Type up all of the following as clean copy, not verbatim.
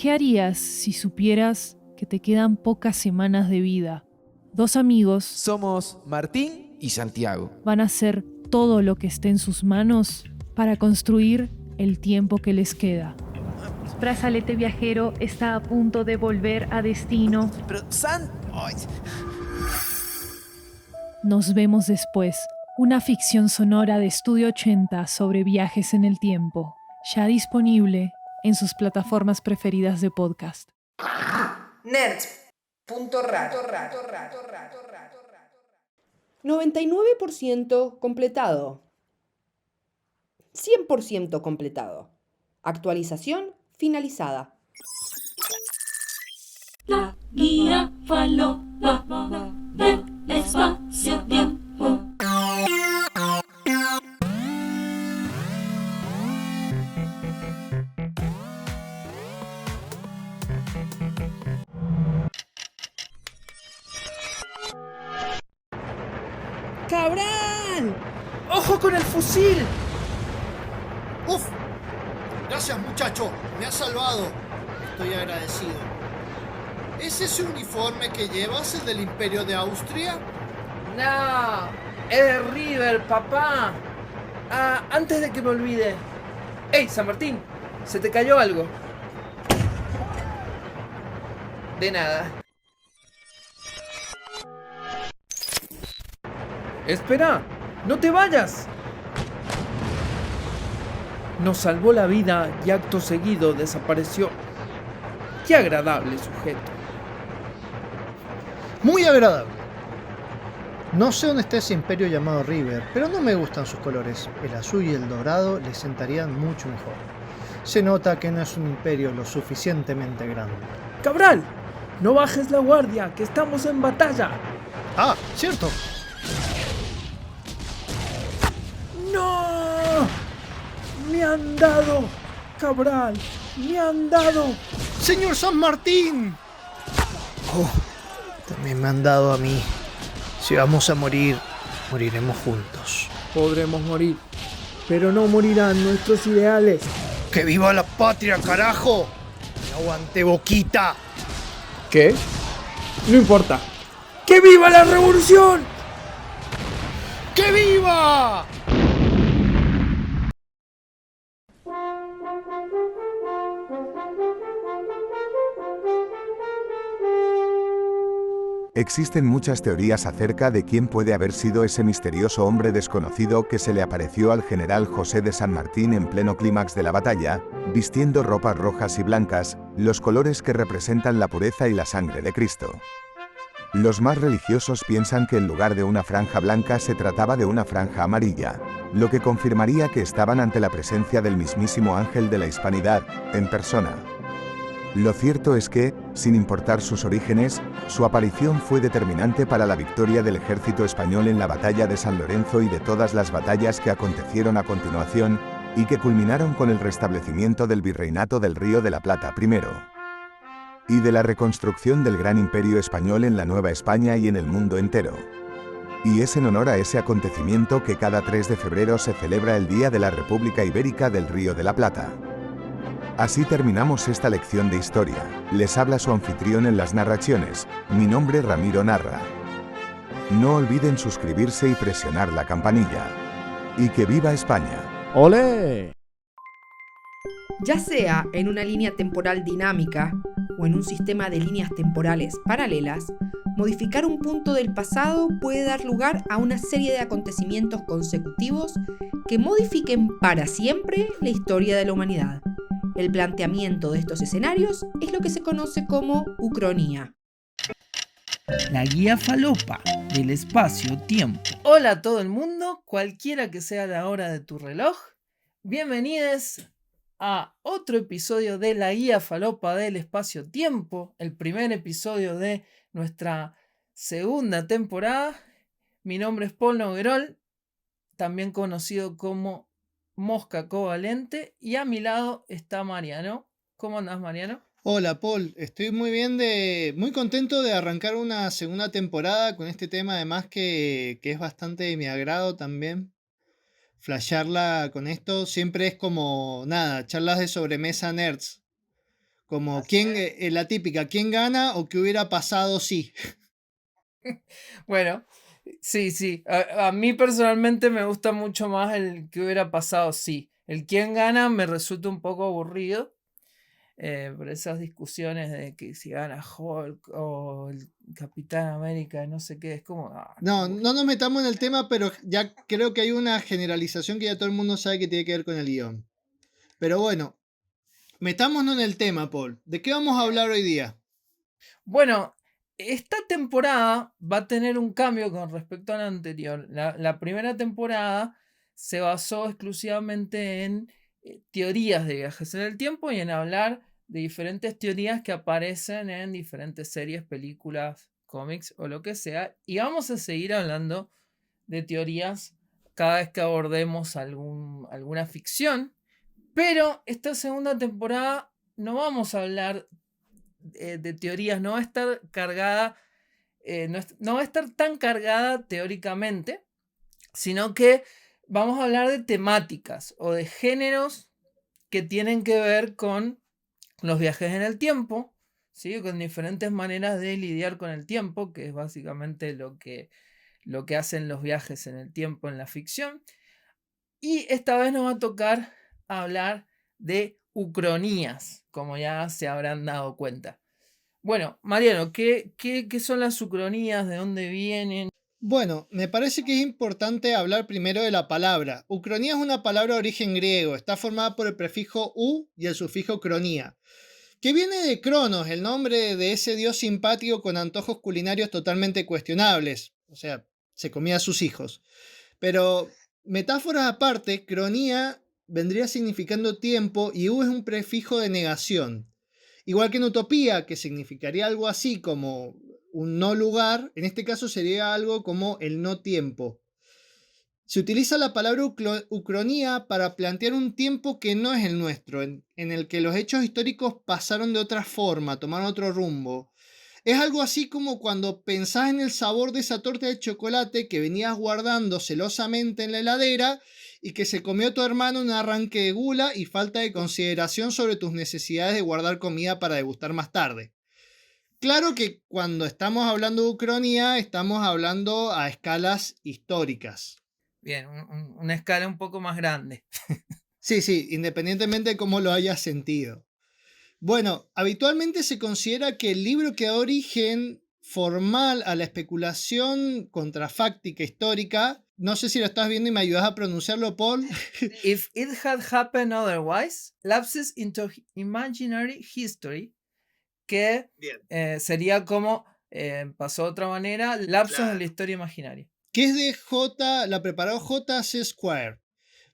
¿Qué harías si supieras que te quedan pocas semanas de vida? Dos amigos Somos Martín y Santiago. van a hacer todo lo que esté en sus manos para construir el tiempo que les queda. Brazalete viajero está a punto de volver a destino. Pero Ay. Nos vemos después. Una ficción sonora de Estudio 80 sobre viajes en el tiempo. Ya disponible en sus plataformas preferidas de podcast. Nerds.rat 99% completado. 100% completado. Actualización finalizada. La guía falopa del espacio-tiempo. ¡Cabral! ¡Ojo con el fusil! ¡Uf! Gracias, muchacho. Me has salvado. Estoy agradecido. ¿Es ese uniforme que llevas el del Imperio de Austria? No, es de River, papá. Antes de que me olvide. ¡Ey, San Martín! ¿Se te cayó algo? De nada. ¡Espera! ¡No te vayas! Nos salvó la vida y acto seguido desapareció. ¡Qué agradable sujeto! Muy agradable. No sé dónde está ese imperio llamado River, pero no me gustan sus colores. El azul y el dorado le sentarían mucho mejor. Se nota que no es un imperio lo suficientemente grande. ¡Cabral! ¡No bajes la guardia, que estamos en batalla! ¡Ah, cierto! ¡No! ¡Me han dado! ¡Cabral! ¡Me han dado! ¡Señor San Martín! Oh, también me han dado a mí. Si vamos a morir, moriremos juntos. Podremos morir, pero no morirán nuestros ideales. ¡Que viva la patria, carajo! ¡Aguante, boquita! ¿Qué? No importa. ¡Que viva la revolución! ¡Que viva! Existen muchas teorías acerca de quién puede haber sido ese misterioso hombre desconocido que se le apareció al general José de San Martín en pleno clímax de la batalla, vistiendo ropas rojas y blancas, los colores que representan la pureza y la sangre de Cristo. Los más religiosos piensan que en lugar de una franja blanca se trataba de una franja amarilla, lo que confirmaría que estaban ante la presencia del mismísimo ángel de la hispanidad, en persona. Lo cierto es que, sin importar sus orígenes, su aparición fue determinante para la victoria del ejército español en la batalla de San Lorenzo y de todas las batallas que acontecieron a continuación, y que culminaron con el restablecimiento del virreinato del Río de la Plata primero, y de la reconstrucción del gran imperio español en la Nueva España y en el mundo entero. Y es en honor a ese acontecimiento que cada 3 de febrero se celebra el Día de la República Ibérica del Río de la Plata. Así terminamos esta lección de historia. Les habla su anfitrión en las narraciones. Mi nombre es Ramiro Narra. No olviden suscribirse y presionar la campanilla. ¡Y que viva España! ¡Olé! Ya sea en una línea temporal dinámica o en un sistema de líneas temporales paralelas, modificar un punto del pasado puede dar lugar a una serie de acontecimientos consecutivos que modifiquen para siempre la historia de la humanidad. El planteamiento de estos escenarios es lo que se conoce como ucronía. La guía falopa del espacio-tiempo. Hola a todo el mundo, cualquiera que sea la hora de tu reloj. Bienvenidos a otro episodio de la guía falopa del espacio-tiempo, el primer episodio de nuestra segunda temporada. Mi nombre es Paul Noguerol, también conocido como Mosca Covalente, y a mi lado está Mariano. ¿Cómo andás, Mariano? Hola, Paul, estoy muy bien muy contento de arrancar una segunda temporada con este tema, además que es bastante de mi agrado también. Flashearla con esto siempre es como, nada, charlas de sobremesa nerds. Como la típica, ¿quién gana o qué hubiera pasado si? Bueno, sí. A mí personalmente me gusta mucho más el que hubiera pasado sí. El quién gana me resulta un poco aburrido. Por esas discusiones de que si gana Hulk o el Capitán América, no sé qué, es como... No nos metamos en el tema, pero ya creo que hay una generalización que ya todo el mundo sabe que tiene que ver con el guión. Pero bueno, metámonos en el tema, Paul. ¿De qué vamos a hablar hoy día? Bueno, esta temporada va a tener un cambio con respecto a la anterior. La primera temporada se basó exclusivamente en teorías de viajes en el tiempo y en hablar de diferentes teorías que aparecen en diferentes series, películas, cómics o lo que sea. Y vamos a seguir hablando de teorías cada vez que abordemos alguna ficción. Pero esta segunda temporada no vamos a hablar de teorías, no va a estar cargada, no va a estar tan cargada teóricamente, sino que vamos a hablar de temáticas o de géneros que tienen que ver con los viajes en el tiempo, ¿sí? Con diferentes maneras de lidiar con el tiempo, que es básicamente lo que hacen los viajes en el tiempo en la ficción. Y esta vez nos va a tocar hablar de ucronías, como ya se habrán dado cuenta. Bueno, Mariano, ¿qué son las ucronías? ¿De dónde vienen? Bueno, me parece que es importante hablar primero de la palabra. Ucronía es una palabra de origen griego, está formada por el prefijo u y el sufijo cronía, que viene de Cronos, el nombre de ese dios simpático con antojos culinarios totalmente cuestionables, o sea, se comía a sus hijos. Pero, metáforas aparte, cronía vendría significando tiempo y u es un prefijo de negación. Igual que en utopía, que significaría algo así como un no lugar, en este caso sería algo como el no tiempo. Se utiliza la palabra ucronía para plantear un tiempo que no es el nuestro, en el que los hechos históricos pasaron de otra forma, tomaron otro rumbo. Es algo así como cuando pensás en el sabor de esa torta de chocolate que venías guardando celosamente en la heladera y que se comió tu hermano un arranque de gula y falta de consideración sobre tus necesidades de guardar comida para degustar más tarde. Claro que cuando estamos hablando de ucronía, estamos hablando a escalas históricas. Bien, una escala un poco más grande. Sí, independientemente de cómo lo hayas sentido. Bueno, habitualmente se considera que el libro que da origen formal a la especulación contrafáctica histórica, no sé si lo estás viendo y me ayudas a pronunciarlo, Paul. If it had happened otherwise, Lapses into Imaginary History, que sería como, pasó de otra manera, lapsos en la historia imaginaria. Que es de la preparó J.C. Squire.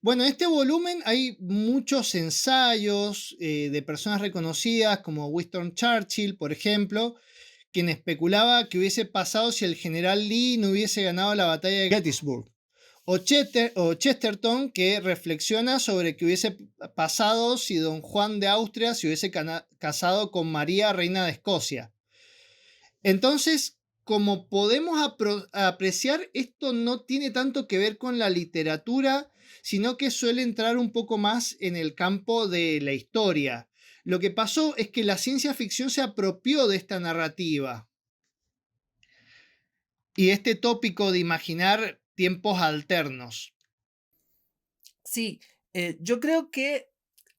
Bueno, en este volumen hay muchos ensayos de personas reconocidas como Winston Churchill, por ejemplo, quien especulaba que hubiese pasado si el general Lee no hubiese ganado la batalla de Gettysburg. O Chesterton, que reflexiona sobre qué hubiese pasado si don Juan de Austria se hubiese casado con María, reina de Escocia. Entonces, como podemos apreciar, esto no tiene tanto que ver con la literatura, sino que suele entrar un poco más en el campo de la historia. Lo que pasó es que la ciencia ficción se apropió de esta narrativa y este tópico de imaginar tiempos alternos. Sí, yo creo que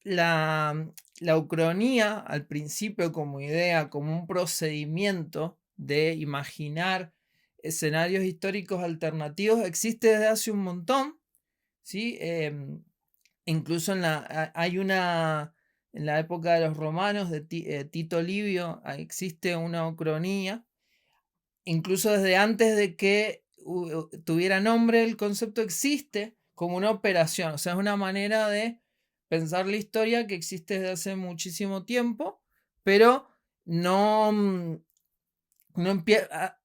la ucronía al principio como idea, como un procedimiento de imaginar escenarios históricos alternativos, existe desde hace un montón, ¿sí? Incluso hay en la época de los romanos, de Tito Livio, existe una ucronía. Incluso desde antes de que tuviera nombre, el concepto existe como una operación, o sea, es una manera de pensar la historia que existe desde hace muchísimo tiempo, pero no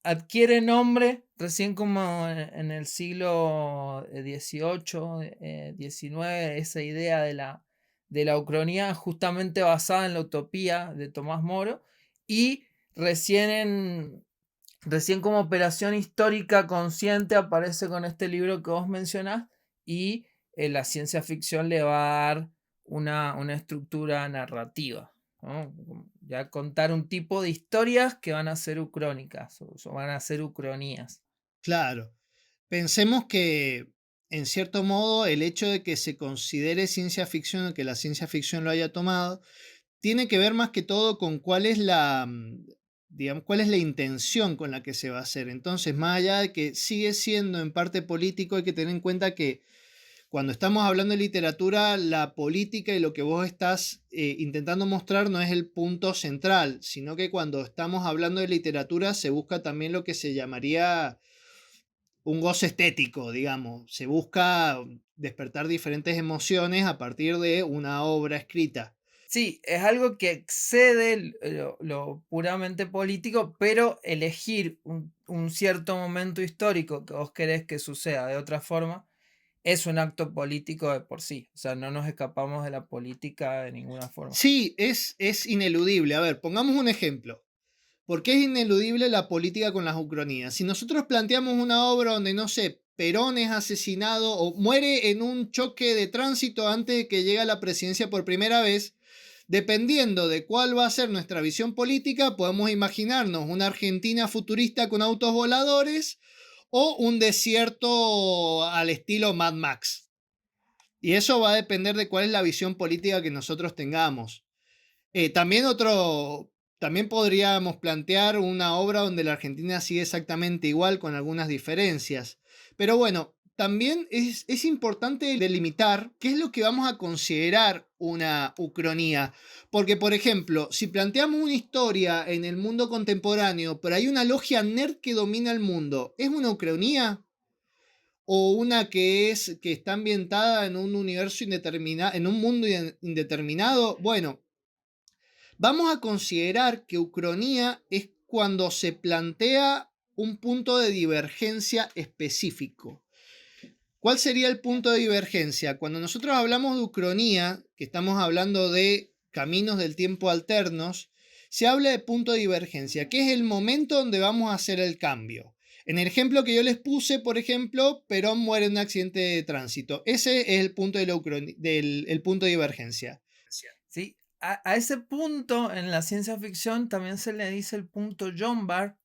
adquiere nombre recién como en el siglo XVIII, XIX, esa idea de la ucronía justamente basada en la utopía de Tomás Moro, y recién como operación histórica consciente aparece con este libro que vos mencionás, y la ciencia ficción le va a dar una estructura narrativa. ¿no? Ya contar un tipo de historias que van a ser ucrónicas o van a ser ucronías. Claro. Pensemos que, en cierto modo, el hecho de que se considere ciencia ficción o que la ciencia ficción lo haya tomado, tiene que ver más que todo con cuál es digamos, cuál es la intención con la que se va a hacer. Entonces, más allá de que sigue siendo en parte político, hay que tener en cuenta que cuando estamos hablando de literatura, la política y lo que vos estás intentando mostrar no es el punto central, sino que cuando estamos hablando de literatura se busca también lo que se llamaría un goce estético, digamos. Se busca despertar diferentes emociones a partir de una obra escrita. Sí, es algo que excede lo puramente político, pero elegir un cierto momento histórico que vos querés que suceda de otra forma es un acto político de por sí. O sea, no nos escapamos de la política de ninguna forma. Sí, es ineludible. A ver, pongamos un ejemplo. ¿Por qué es ineludible la política con las ucronías? Si nosotros planteamos una obra donde, no sé, Perón es asesinado o muere en un choque de tránsito antes de que llegue a la presidencia por primera vez, dependiendo de cuál va a ser nuestra visión política, podemos imaginarnos una Argentina futurista con autos voladores o un desierto al estilo Mad Max. Y eso va a depender de cuál es la visión política que nosotros tengamos. También podríamos plantear una obra donde la Argentina sigue exactamente igual con algunas diferencias. Pero bueno, también es importante delimitar qué es lo que vamos a considerar una ucronía. Porque, por ejemplo, si planteamos una historia en el mundo contemporáneo, pero hay una logia nerd que domina el mundo, ¿es una ucronía? ¿O una que está ambientada en un universo indeterminado, en un mundo indeterminado? Bueno, vamos a considerar que ucronía es cuando se plantea un punto de divergencia específico. ¿Cuál sería el punto de divergencia? Cuando nosotros hablamos de ucronía, que estamos hablando de caminos del tiempo alternos, se habla de punto de divergencia, que es el momento donde vamos a hacer el cambio. En el ejemplo que yo les puse, por ejemplo, Perón muere en un accidente de tránsito. Ese es el punto el punto de divergencia. ¿Sí? A ese punto en la ciencia ficción también se le dice el punto Jombar,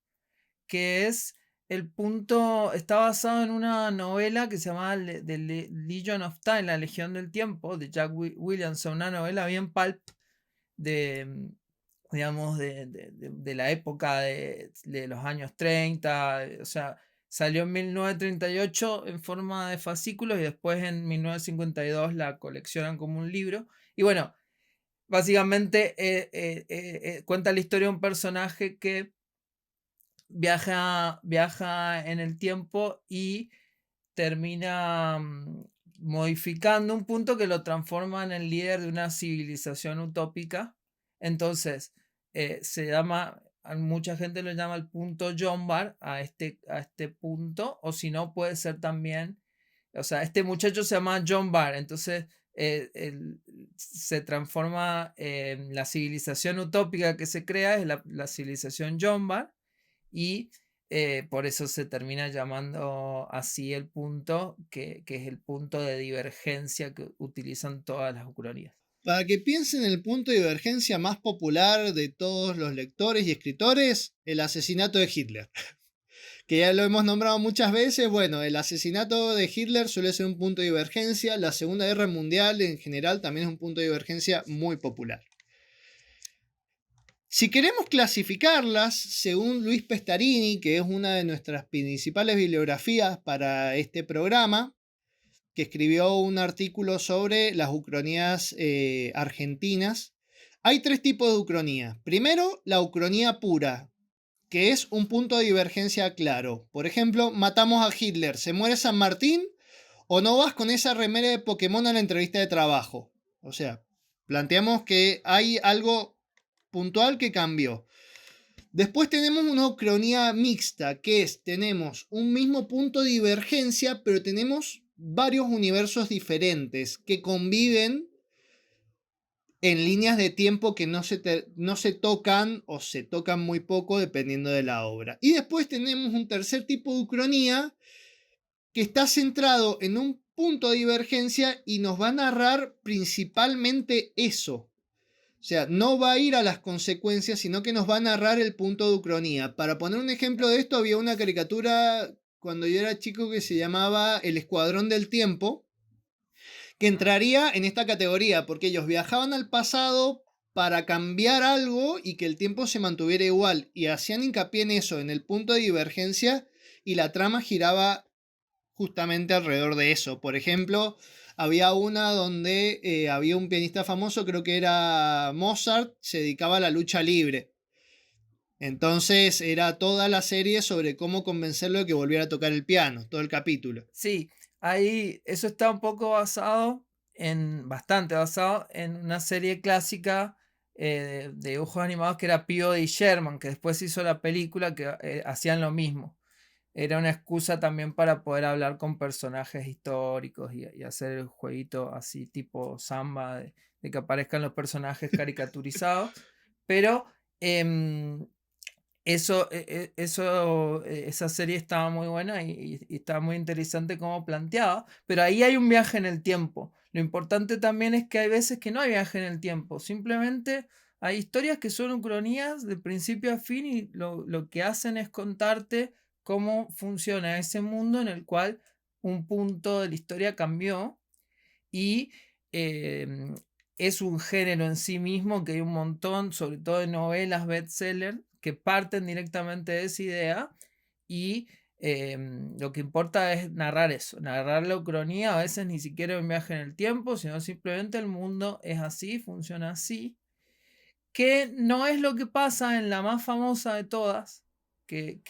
que es el punto, está basado en una novela que se llama The Legion of Time, La Legión del Tiempo, de Jack Williamson, una novela bien pulp de, digamos, de la época de los años 30, o sea, salió en 1938 en forma de fascículos y después en 1952 la coleccionan como un libro. Y bueno, básicamente cuenta la historia de un personaje que viaja en el tiempo y termina modificando un punto que lo transforma en el líder de una civilización utópica. Entonces, mucha gente lo llama el punto Jombar a este punto, o si no, puede ser también, o sea, este muchacho se llama John Barr, entonces se transforma en la civilización utópica que se crea, es la civilización John Barr, y por eso se termina llamando así el punto, que es el punto de divergencia que utilizan todas las ucronías. Para que piensen el punto de divergencia más popular de todos los lectores y escritores, el asesinato de Hitler. Que ya lo hemos nombrado muchas veces. Bueno, el asesinato de Hitler suele ser un punto de divergencia. La Segunda Guerra Mundial en general también es un punto de divergencia muy popular. Si queremos clasificarlas, según Luis Pestarini, que es una de nuestras principales bibliografías para este programa, que escribió un artículo sobre las ucronías argentinas, hay tres tipos de ucronía. Primero, la ucronía pura, que es un punto de divergencia claro. Por ejemplo, matamos a Hitler, ¿se muere San Martín o no vas con esa remera de Pokémon a la entrevista de trabajo? O sea, planteamos que hay algo puntual que cambió. Después tenemos una ucronía mixta, que es, tenemos un mismo punto de divergencia, pero tenemos varios universos diferentes que conviven en líneas de tiempo que no se tocan o se tocan muy poco dependiendo de la obra. Y después tenemos un tercer tipo de ucronía que está centrado en un punto de divergencia y nos va a narrar principalmente eso. sea, no va a ir a las consecuencias, sino que nos va a narrar el punto de ucronía. Para poner un ejemplo de esto, había una caricatura cuando yo era chico que se llamaba El Escuadrón del Tiempo, que entraría en esta categoría, porque ellos viajaban al pasado para cambiar algo y que el tiempo se mantuviera igual, y hacían hincapié en eso, en el punto de divergencia, y la trama giraba justamente alrededor de eso. Por ejemplo, había una donde había un pianista famoso, creo que era Mozart, se dedicaba a la lucha libre. Entonces era toda la serie sobre cómo convencerlo de que volviera a tocar el piano, todo el capítulo. Sí, ahí eso está un poco bastante basado en una serie clásica de dibujos animados que era Peabody y Sherman, que después hizo la película que hacían lo mismo. Era una excusa también para poder hablar con personajes históricos y hacer el jueguito así tipo samba de que aparezcan los personajes caricaturizados. Pero esa serie estaba muy buena y estaba muy interesante como planteaba, pero ahí hay un viaje en el tiempo. Lo importante también es que hay veces que no hay viaje en el tiempo, simplemente hay historias que son ucronías de principio a fin y lo que hacen es contarte cómo funciona ese mundo en el cual un punto de la historia cambió y es un género en sí mismo que hay un montón, sobre todo de novelas bestseller, que parten directamente de esa idea y lo que importa es narrar eso, narrar la ucronía, a veces ni siquiera un viaje en el tiempo, sino simplemente el mundo es así, funciona así, que no es lo que pasa en la más famosa de todas, que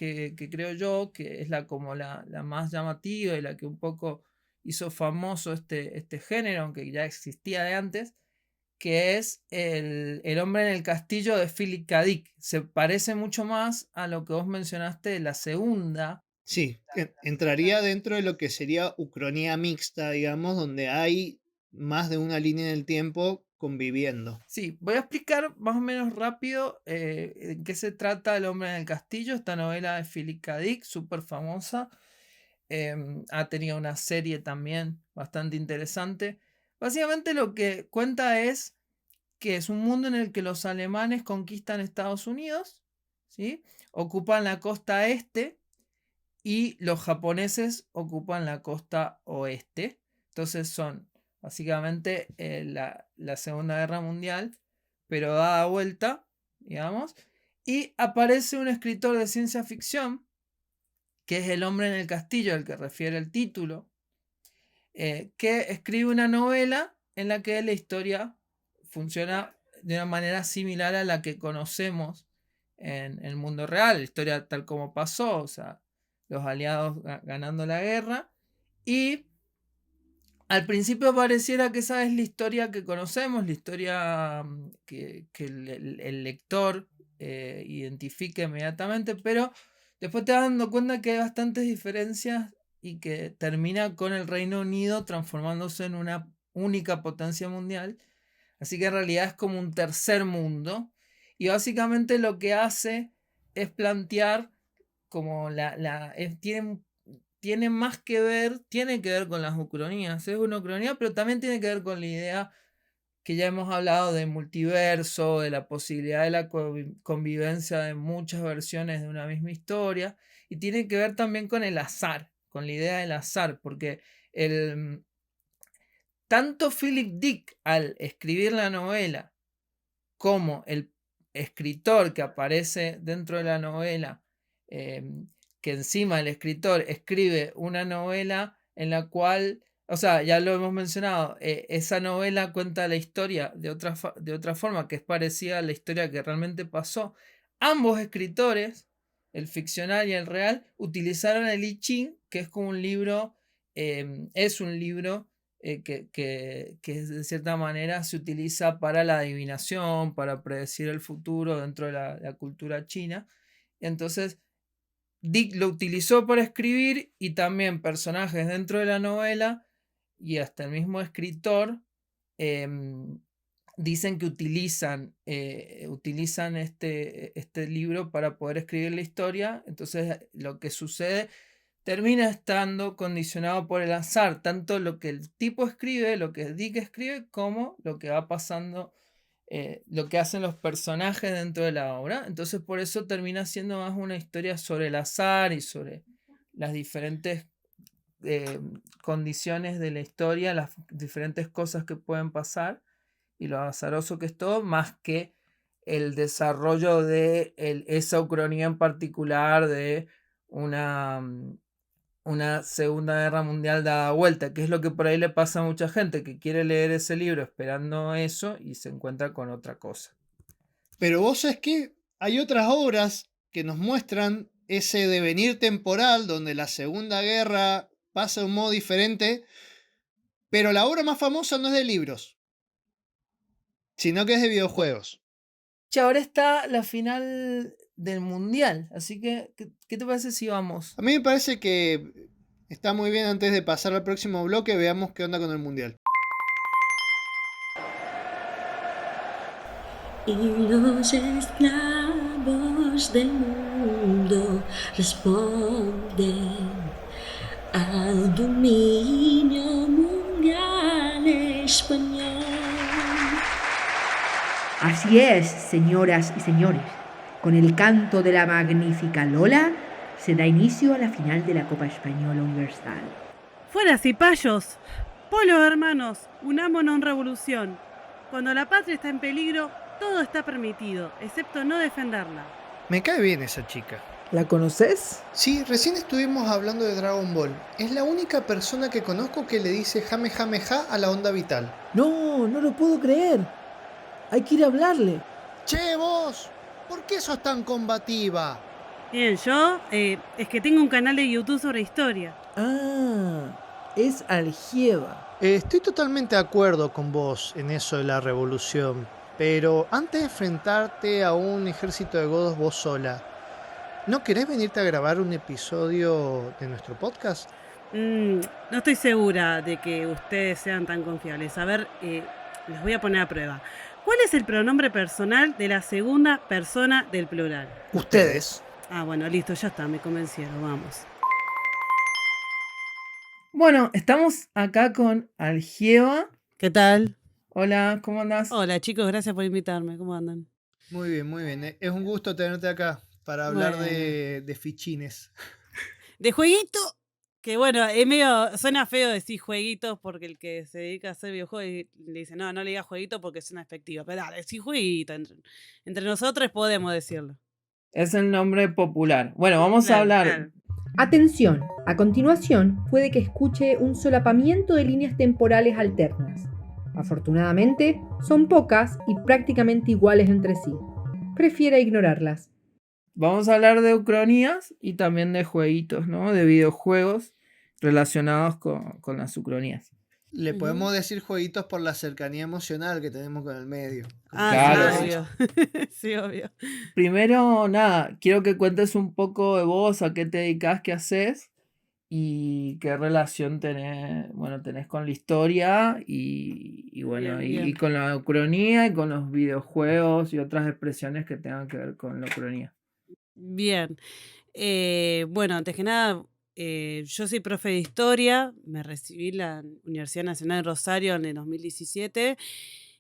creo yo que es como la más llamativa y la que un poco hizo famoso este género, aunque ya existía de antes, que es el hombre en el castillo de Philip K. Dick. Se parece mucho más a lo que vos mencionaste de la segunda. Sí, entraría dentro de lo que sería ucronía mixta, digamos, donde hay más de una línea en el tiempo conviviendo. Sí, voy a explicar más o menos rápido en qué se trata El hombre en el castillo, esta novela de Philip K. Dick, súper famosa. Ha tenido una serie también bastante interesante. Básicamente lo que cuenta es que es un mundo en el que los alemanes conquistan Estados Unidos, ¿sí? Ocupan la costa este y los japoneses ocupan la costa oeste. Entonces son básicamente la Segunda Guerra Mundial, pero dada vuelta, digamos. Y aparece un escritor de ciencia ficción, que es El hombre en el castillo, al que refiere el título, que escribe una novela en la que la historia funciona de una manera similar a la que conocemos en el mundo real, la historia tal como pasó, o sea, los aliados ganando la guerra, y al principio pareciera que esa es la historia que conocemos, la historia que el lector identifique inmediatamente, pero después te vas dando cuenta que hay bastantes diferencias y que termina con el Reino Unido transformándose en una única potencia mundial. Así que en realidad es como un tercer mundo. Y básicamente lo que hace es plantear como tiene más que ver, tiene que ver con las ucronías. Es una ucronía, pero también tiene que ver con la idea que ya hemos hablado de multiverso, de la posibilidad de la convivencia de muchas versiones de una misma historia. Y tiene que ver también con el azar, con la idea del azar, porque tanto Philip Dick al escribir la novela como el escritor que aparece dentro de la novela, que encima el escritor escribe una novela en la cual, o sea, ya lo hemos mencionado, esa novela cuenta la historia de otra forma que es parecida a la historia que realmente pasó. Ambos escritores, el ficcional y el real, utilizaron el I Ching, que es como un libro, es un libro que de cierta manera se utiliza para la adivinación, para predecir el futuro dentro de la cultura china. Entonces, Dick lo utilizó para escribir y también personajes dentro de la novela y hasta el mismo escritor dicen que utilizan este libro para poder escribir la historia. Entonces, lo que sucede termina estando condicionado por el azar, tanto lo que el tipo escribe, lo que Dick escribe, como lo que va pasando lo que hacen los personajes dentro de la obra. Entonces por eso termina siendo más una historia sobre el azar y sobre las diferentes condiciones de la historia, las diferentes cosas que pueden pasar y lo azaroso que es todo, más que el desarrollo de esa ucronía en particular de una Segunda Guerra Mundial dada vuelta, que es lo que por ahí le pasa a mucha gente que quiere leer ese libro esperando eso y se encuentra con otra cosa. Pero vos sabés que hay otras obras que nos muestran ese devenir temporal donde la Segunda Guerra pasa de un modo diferente, pero la obra más famosa no es de libros, sino que es de videojuegos. Y ahora está la final del Mundial, así que ¿qué te parece si vamos? A mí me parece que está muy bien antes de pasar al próximo bloque, veamos qué onda con el Mundial. Y los esclavos del mundo responden al dominio mundial español. Así es, señoras y señores. Con el canto de la magnífica Lola, se da inicio a la final de la Copa Española Universal. ¡Fuera cipayos! Polo, hermanos, unámonos en revolución. Cuando la patria está en peligro, todo está permitido, excepto no defenderla. Me cae bien esa chica. ¿La conoces? Sí, recién estuvimos hablando de Dragon Ball. Es la única persona que conozco que le dice jame jame ja a la onda vital. No lo puedo creer. Hay que ir a hablarle. Che, vos, ¿por qué sos tan combativa? Bien, yo es que tengo un canal de YouTube sobre historia. Ah, es Algieva. Estoy totalmente de acuerdo con vos en eso de la revolución, pero antes de enfrentarte a un ejército de godos vos sola, ¿no querés venirte a grabar un episodio de nuestro podcast? No estoy segura de que ustedes sean tan confiables. A ver, los voy a poner a prueba. ¿Cuál es el pronombre personal de la segunda persona del plural? Ustedes. Ah, bueno, listo, ya está, me convencieron, vamos. Bueno, estamos acá con Algieva. ¿Qué tal? Hola, ¿cómo andás? Hola chicos, gracias por invitarme, ¿cómo andan? Muy bien, muy bien. Es un gusto tenerte acá para hablar Bueno. de fichines. De jueguito, que bueno, es medio, suena feo decir jueguitos porque el que se dedica a hacer videojuegos le dice, no le digas jueguito porque suena despectivo, pero dale, sí jueguito, entre nosotros podemos decirlo. Es el nombre popular. Bueno, vamos a Claro, hablar. claro. Atención, a continuación puede que escuche un solapamiento de líneas temporales alternas. Afortunadamente, son pocas y prácticamente iguales entre sí. Prefiera ignorarlas. Vamos a hablar de ucronías y también de jueguitos, ¿no? De videojuegos relacionados con las ucronías. Le podemos decir jueguitos por la cercanía emocional que tenemos con el medio. Claro. Sí, obvio. Sí, obvio. Primero, nada, quiero que cuentes un poco de vos, a qué te dedicas, qué haces y qué relación tenés con la historia y bueno, Bien, y bien. con la ucronía y con los videojuegos y otras expresiones que tengan que ver con la ucronía. Bien. Bueno, antes que nada, yo soy profe de historia, me recibí en la Universidad Nacional de Rosario en el 2017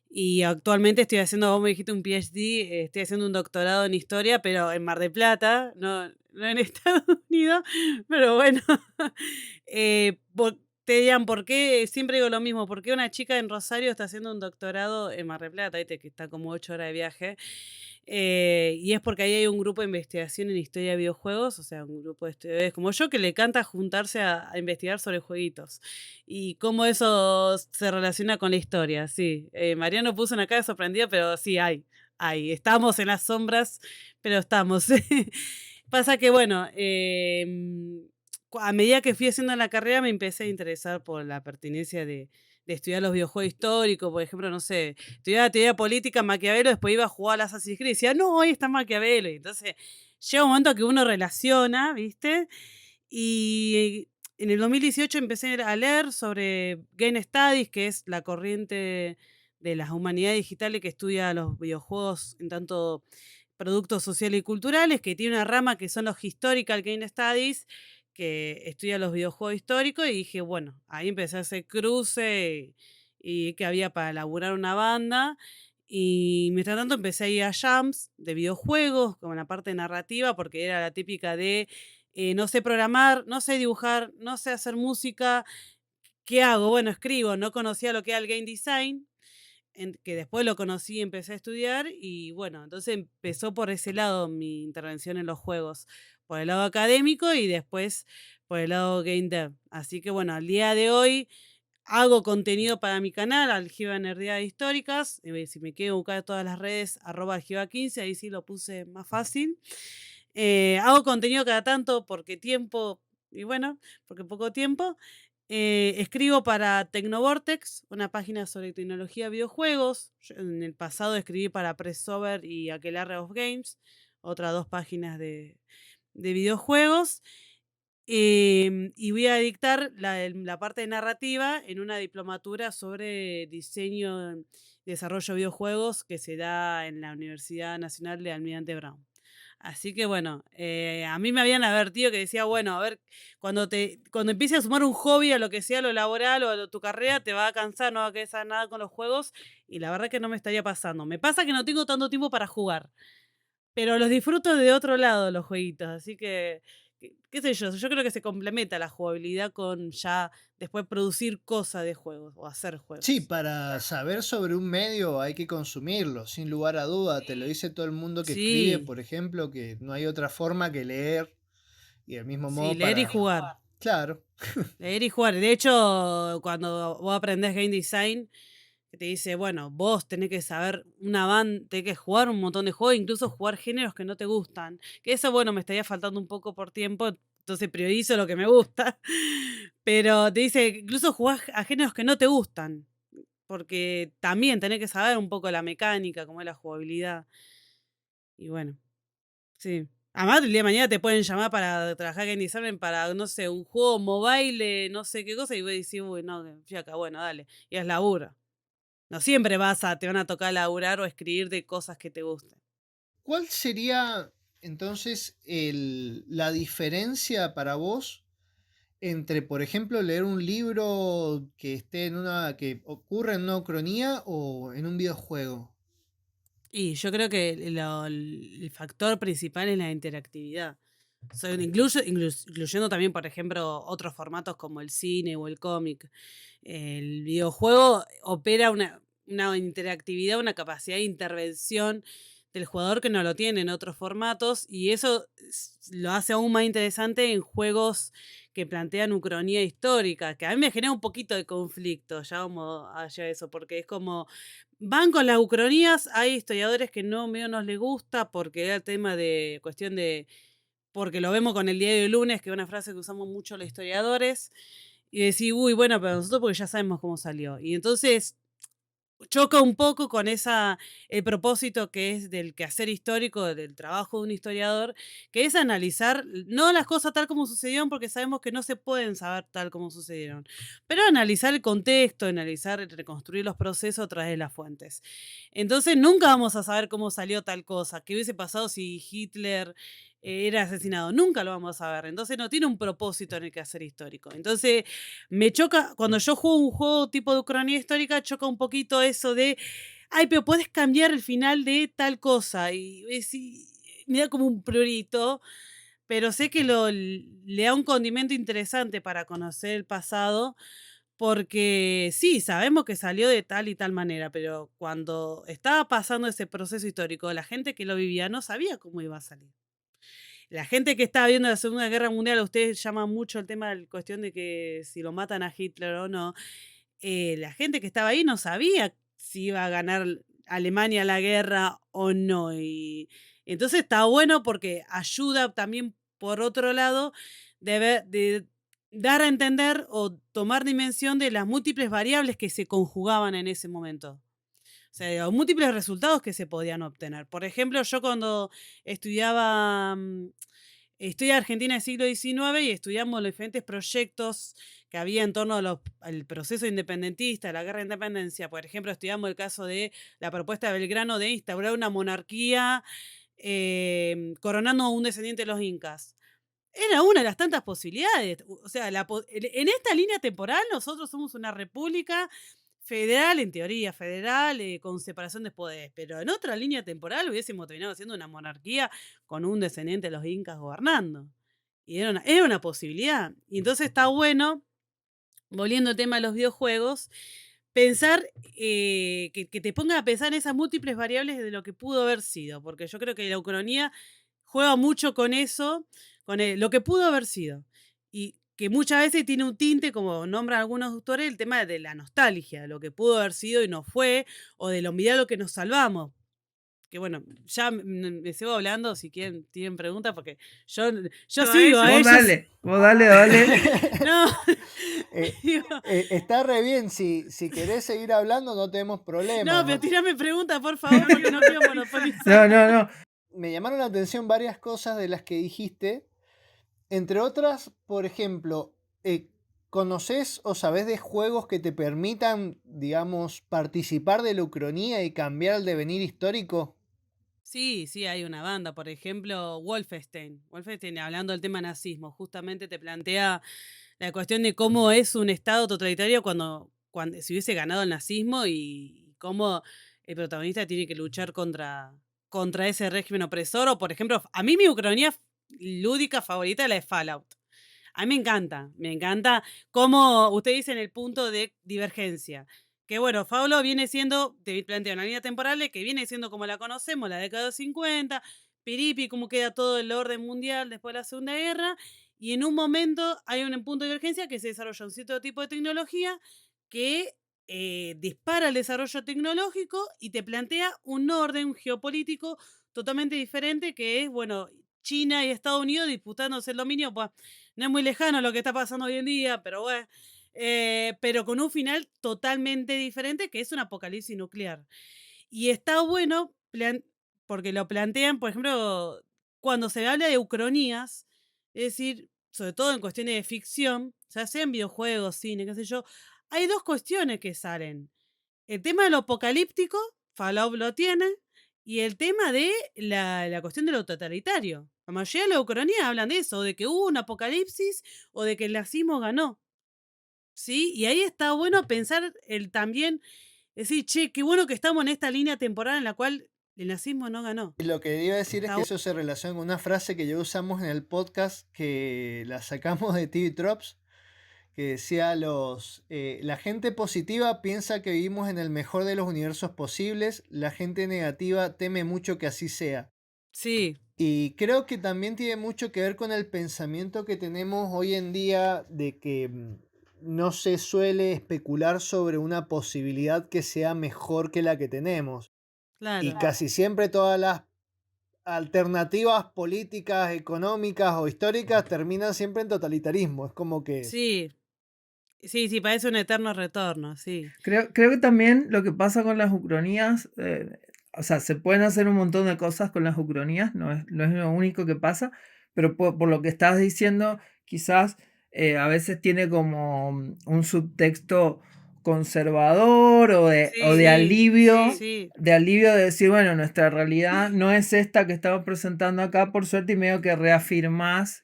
y actualmente estoy haciendo, vos me dijiste un PhD, estoy haciendo un doctorado en historia, pero en Mar del Plata, no en Estados Unidos, pero bueno. Te digan, ¿por qué? Siempre digo lo mismo, ¿por qué una chica en Rosario está haciendo un doctorado en Mar del Plata? ¿Viste? Que está como 8 horas de viaje. Y es porque ahí hay un grupo de investigación en historia de videojuegos, o sea, un grupo de estudiantes como yo que le encanta juntarse a investigar sobre jueguitos y cómo eso se relaciona con la historia, sí. Mariano puso una cara sorprendida, pero sí, estamos en las sombras, pero estamos. Pasa que, bueno, a medida que fui haciendo la carrera me empecé a interesar por la pertinencia de estudiar los videojuegos históricos, por ejemplo, no sé, estudiaba teoría política, Maquiavelo, después iba a jugar a Assassin's Creed y decía, no, ahí está Maquiavelo. Y entonces llega un momento que uno relaciona, ¿viste? Y en el 2018 empecé a leer sobre Game Studies, que es la corriente de las humanidades digitales que estudia los videojuegos en tanto productos sociales y culturales, que tiene una rama que son los Historical Game Studies, que estudia los videojuegos históricos, y dije, bueno, ahí empecé a hacer cruce y que había para elaborar una banda, Y mientras tanto empecé a ir a jams de videojuegos, como en la parte narrativa, porque era la típica de no sé programar, no sé dibujar, no sé hacer música. ¿Qué hago? Bueno, escribo. No conocía lo que era el game design, que después lo conocí y empecé a estudiar. Y bueno, entonces empezó por ese lado mi intervención en los juegos, por el lado académico y después por el lado game dev. Así que bueno, al día de hoy hago contenido para mi canal, Aljiba Nerdidades Históricas. Si me quiero buscar todas las redes, @aljiba15, ahí sí lo puse más fácil. Hago contenido cada tanto porque tiempo, y bueno, porque poco tiempo. Escribo para Tecnovortex, una página sobre tecnología de videojuegos. En el pasado escribí para Pressover y Aquelarre of Games, otras 2 páginas de videojuegos. Y voy a dictar la parte de narrativa en una diplomatura sobre diseño y desarrollo de videojuegos que se da en la Universidad Nacional de Almirante Brown. Así que bueno, a mí me habían advertido que decía, bueno, a ver, cuando empieces a sumar un hobby a lo que sea, lo laboral o a tu carrera, te va a cansar, no va a querer saber nada con los juegos. Y la verdad que no me estaría pasando. Me pasa que no tengo tanto tiempo para jugar, pero los disfruto de otro lado los jueguitos. Así que, qué sé yo creo que se complementa la jugabilidad con ya después producir cosas de juegos o hacer Sí, juegos. para saber sobre un medio hay que consumirlo, sin lugar a duda. Te lo dice todo el mundo que escribe, Sí, por ejemplo, que no hay otra forma que leer y del mismo sí, modo leer y para... jugar. Claro, Leer y jugar. De hecho, cuando vos aprendés game design, que te dice, bueno, vos tenés que saber una banda, tenés que jugar un montón de juegos, incluso jugar géneros que no te gustan. Que eso, bueno, me estaría faltando un poco por tiempo, entonces priorizo lo que me gusta. Pero te dice, incluso jugás a géneros que no te gustan, porque también tenés que saber un poco la mecánica, cómo es la jugabilidad. Y bueno, sí. Además, el día de mañana te pueden llamar para trabajar en design para, no sé, un juego mobile, no sé qué cosa, y vos decís, uy, no, fiaca, bueno, dale. Y es laburo. No siempre te van a tocar laburar o escribir de cosas que te gusten. ¿cuál sería entonces la diferencia para vos entre, por ejemplo, leer un libro que esté en una, que ocurre en una ucronía o en un videojuego? Y yo creo que el factor principal es la interactividad. Incluyendo también, por ejemplo, otros formatos como el cine o el cómic. El videojuego opera una interactividad, una capacidad de intervención del jugador que no lo tiene en otros formatos, y eso lo hace aún más interesante en juegos que plantean ucronía histórica, que a mí me genera un poquito de conflicto, ya vamos allá de eso, porque es como, van con las ucronías, hay historiadores que no medio nos les gusta, porque era el tema de cuestión de, porque lo vemos con el diario de lunes, que es una frase que usamos mucho los historiadores, y decir, uy, bueno, pero nosotros porque ya sabemos cómo salió. Y entonces choca un poco con el propósito que es del quehacer histórico, del trabajo de un historiador, que es analizar, no las cosas tal como sucedieron, porque sabemos que no se pueden saber tal como sucedieron, pero analizar el contexto, analizar, reconstruir los procesos a través de las fuentes. Entonces nunca vamos a saber cómo salió tal cosa, qué hubiese pasado si Hitler era asesinado, nunca lo vamos a ver. Entonces no tiene un propósito en el quehacer histórico. Entonces me choca, cuando yo juego un juego tipo de ucronía histórica, choca un poquito eso de, ay, pero puedes cambiar el final de tal cosa. Y me da como un prurito, pero sé que le da un condimento interesante para conocer el pasado, porque sí, sabemos que salió de tal y tal manera, pero cuando estaba pasando ese proceso histórico, la gente que lo vivía no sabía cómo iba a salir. La gente que estaba viendo la Segunda Guerra Mundial, ustedes llaman mucho el tema de la cuestión de que si lo matan a Hitler o no. La gente que estaba ahí no sabía si iba a ganar Alemania la guerra o no. Y entonces está bueno porque ayuda también, por otro lado, de dar a entender o tomar dimensión de las múltiples variables que se conjugaban en ese momento. O sea, los múltiples resultados que se podían obtener. Por ejemplo, yo cuando estudiaba historia argentina del siglo XIX y estudiamos los diferentes proyectos que había en torno al proceso independentista, la guerra de independencia. Por ejemplo, estudiamos el caso de la propuesta de Belgrano de instaurar una monarquía coronando a un descendiente de los incas. Era una de las tantas posibilidades. O sea, en esta línea temporal nosotros somos una república federal, en teoría federal, con separación de poderes, pero en otra línea temporal hubiésemos terminado siendo una monarquía con un descendiente de los incas gobernando. Y era una posibilidad. Y entonces está bueno, volviendo al tema de los videojuegos, pensar, que te ponga a pensar en esas múltiples variables de lo que pudo haber sido, porque yo creo que la ucronía juega mucho con eso, con lo que pudo haber sido. Y que muchas veces tiene un tinte, como nombran algunos autores, el tema de la nostalgia, de lo que pudo haber sido y no fue, o de lo lo que nos salvamos. Que bueno, ya me sigo hablando, si tienen preguntas, porque yo sigo a Vos ellos. dale. No, digo, Está re bien, si querés seguir hablando no tenemos problema. no, pero tirame preguntas, por favor, porque no quiero monopolizar. No. Me llamaron la atención varias cosas de las que dijiste. Entre otras, por ejemplo, ¿conoces o sabés de juegos que te permitan, digamos, participar de la ucronía y cambiar el devenir histórico? Sí, hay una banda, por ejemplo, Wolfenstein. Wolfenstein, hablando del tema nazismo, justamente te plantea la cuestión de cómo es un estado totalitario cuando si hubiese ganado el nazismo y cómo el protagonista tiene que luchar contra ese régimen opresor. O, por ejemplo, a mí mi ucronía lúdica favorita es la de Fallout. A mí me encanta cómo usted dice en el punto de divergencia. Que bueno, Fallout viene siendo, te plantea una línea temporal que viene siendo como la conocemos, la década de los 50, piripi, cómo queda todo el orden mundial después de la Segunda Guerra, y en un momento hay un punto de divergencia que se desarrolla un cierto tipo de tecnología que dispara el desarrollo tecnológico y te plantea un orden geopolítico totalmente diferente, que es, bueno, China y Estados Unidos disputándose el dominio. Pues no es muy lejano lo que está pasando hoy en día, pero bueno. Pero con un final totalmente diferente, que es un apocalipsis nuclear. Y está bueno porque lo plantean, por ejemplo, cuando se habla de ucronías, es decir, sobre todo en cuestiones de ficción, ya sea en videojuegos, cine, qué sé yo, hay dos cuestiones que salen. El tema de lo apocalíptico, Fallout lo tiene, y el tema de la cuestión de lo totalitario. La mayoría de las ucronías hablan de eso, de que hubo un apocalipsis o de que el nazismo ganó. ¿Sí? Y ahí está bueno pensar también, decir, che, qué bueno que estamos en esta línea temporal en la cual el nazismo no ganó. Y lo que iba a decir es Está que eso se relaciona con una frase que ya usamos en el podcast, que la sacamos de TV Drops, que decía la gente positiva piensa que vivimos en el mejor de los universos posibles, la gente negativa teme mucho que así sea. Sí, Y creo que también tiene mucho que ver con el pensamiento que tenemos hoy en día de que no se suele especular sobre una posibilidad que sea mejor que la que tenemos. Y claro. casi siempre todas las alternativas políticas, económicas o históricas terminan siempre en totalitarismo. Es como que... Sí, parece un eterno retorno, sí. Creo que también lo que pasa con las ucronías, o sea, se pueden hacer un montón de cosas con las ucronías, no es lo único que pasa, pero por lo que estás diciendo, quizás a veces tiene como un subtexto conservador o de alivio, Sí. de alivio de decir, bueno, nuestra realidad no es esta que estamos presentando acá, por suerte, y medio que reafirmás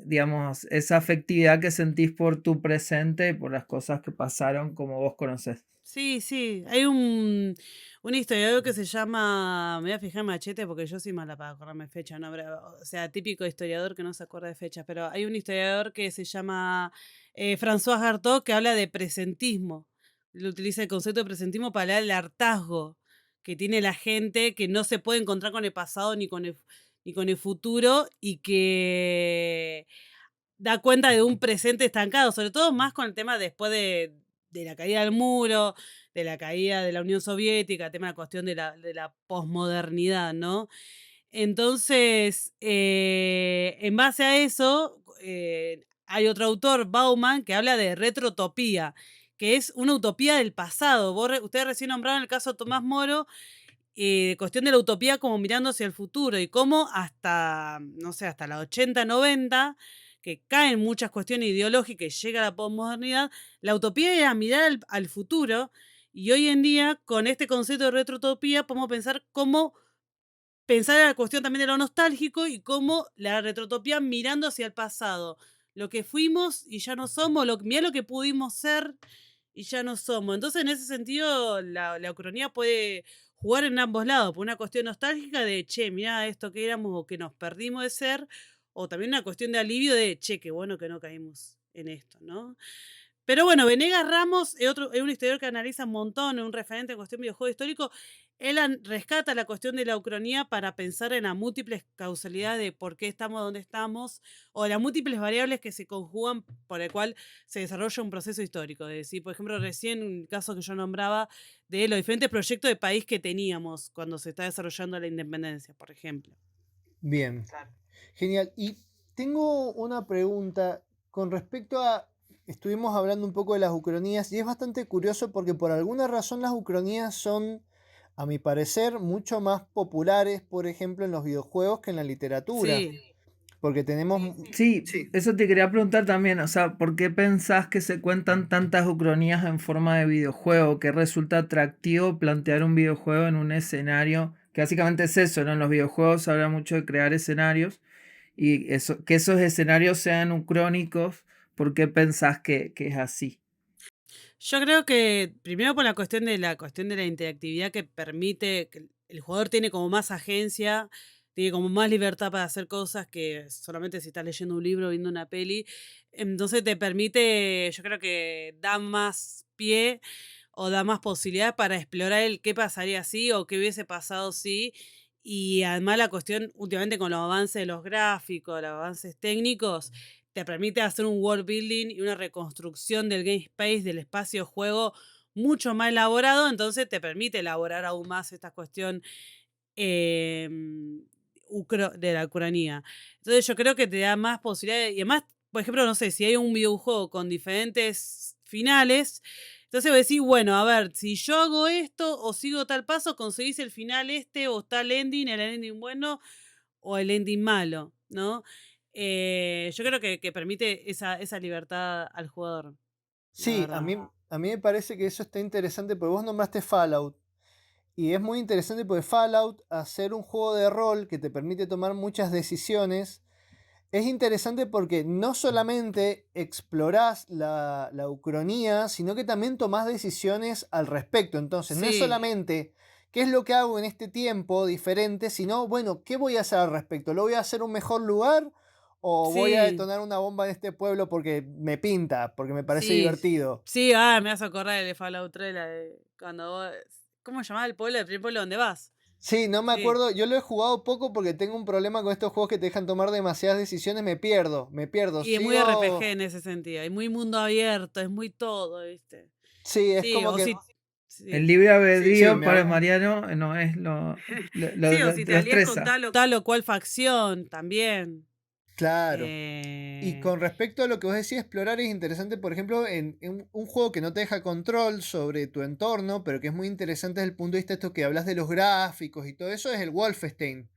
digamos, esa afectividad que sentís por tu presente y por las cosas que pasaron como vos conocés. Sí. Hay un historiador que se llama, me voy a fijar en Machete porque yo soy mala para acordarme fecha, ¿no? O sea, típico historiador que no se acuerda de fechas, pero hay un historiador que se llama François Hartog, que habla de presentismo. Él utiliza el concepto de presentismo para hablar del hartazgo que tiene la gente, que no se puede encontrar con el pasado ni con el futuro, y que da cuenta de un presente estancado, sobre todo más con el tema después de la caída del muro, de la caída de la Unión Soviética, el tema de la cuestión de la posmodernidad, ¿no? Entonces, en base a eso, hay otro autor, Bauman, que habla de retrotopía, que es una utopía del pasado. Ustedes recién nombraron el caso de Tomás Moro, cuestión de la utopía como mirando hacia el futuro, y cómo hasta, no sé, hasta la 80, 90, que caen muchas cuestiones ideológicas y llega la posmodernidad, la utopía era mirar al futuro, y hoy en día, con este concepto de retrotopía, podemos pensar en la cuestión también de lo nostálgico y cómo la retrotopía mirando hacia el pasado. lo que fuimos y ya no somos, mirá lo que pudimos ser y ya no somos. Entonces, en ese sentido, la ucronía puede jugar en ambos lados, por una cuestión nostálgica de, che, mirá esto que éramos o que nos perdimos de ser, o también una cuestión de alivio de, che, qué bueno que no caímos en esto, ¿no? Pero bueno, Venegas Ramos es un historiador que analiza un montón, es un referente en cuestión de videojuego histórico. Él rescata la cuestión de la ucronía para pensar en las múltiples causalidades de por qué estamos donde estamos, o las múltiples variables que se conjugan por el cual se desarrolla un proceso histórico. Es decir, por ejemplo, recién un caso que yo nombraba de los diferentes proyectos de país que teníamos cuando se está desarrollando la independencia, por ejemplo. Bien, genial. Y tengo una pregunta con respecto a... Estuvimos hablando un poco de las ucronías y es bastante curioso porque por alguna razón las ucronías son, a mi parecer, mucho más populares, por ejemplo, en los videojuegos que en la literatura. Sí. Porque tenemos... Sí, eso te quería preguntar también, o sea, ¿por qué pensás que se cuentan tantas ucronías en forma de videojuego? ¿Qué resulta atractivo plantear un videojuego en un escenario? Que básicamente es eso, ¿no? En los videojuegos se habla mucho de crear escenarios y que esos escenarios sean ucrónicos. ¿Por qué pensás que es así? Yo creo que primero por la cuestión de la interactividad que permite que el jugador tiene como más agencia, tiene como más libertad para hacer cosas que solamente si estás leyendo un libro o viendo una peli. Entonces te permite, yo creo que da más pie o da más posibilidad para explorar el qué pasaría si o qué hubiese pasado si. Y además la cuestión, últimamente con los avances de los gráficos, los avances técnicos, te permite hacer un world building y una reconstrucción del game space, del espacio de juego mucho más elaborado, entonces te permite elaborar aún más esta cuestión de la ucronía. Entonces yo creo que te da más posibilidades, y además, por ejemplo, no sé, si hay un videojuego con diferentes finales, entonces vos decís, bueno, a ver, si yo hago esto o sigo tal paso, conseguís el final o tal ending, el ending bueno o el ending malo, ¿no? Yo creo que permite esa libertad al jugador. Sí, a mí me parece que eso está interesante porque vos nombraste Fallout. Y es muy interesante porque Fallout, hacer un juego de rol que te permite tomar muchas decisiones, es interesante porque no solamente explorás la ucronía, sino que también tomás decisiones al respecto. Entonces, no es Sí. solamente qué es lo que hago en este tiempo diferente, sino, bueno, ¿qué voy a hacer al respecto? ¿Lo voy a hacer un mejor lugar? ¿O voy a Sí. detonar una bomba en este pueblo porque me pinta, porque me parece Sí. divertido? Sí, me vas a acordar de Fallout 3, la de cuando vos... ¿Cómo se llamaba el pueblo? El primer pueblo donde vas. Sí, no me Sí. acuerdo, yo lo he jugado poco porque tengo un problema con estos juegos que te dejan tomar demasiadas decisiones, me pierdo. Y es muy Sigo- RPG en ese sentido. Es muy mundo abierto, es muy todo, ¿viste? Sí, es Sí, como o que... si... Sí. El libre albedrío sí, me para ha- Mariano no es lo Sí, o si te lo alías con estresa. tal o cual facción, también. Claro. Y con respecto a lo que vos decís, explorar es interesante, por ejemplo, en un juego que no te deja control sobre tu entorno, pero que es muy interesante desde el punto de vista de esto que hablas de los gráficos y todo eso, es el Wolfenstein.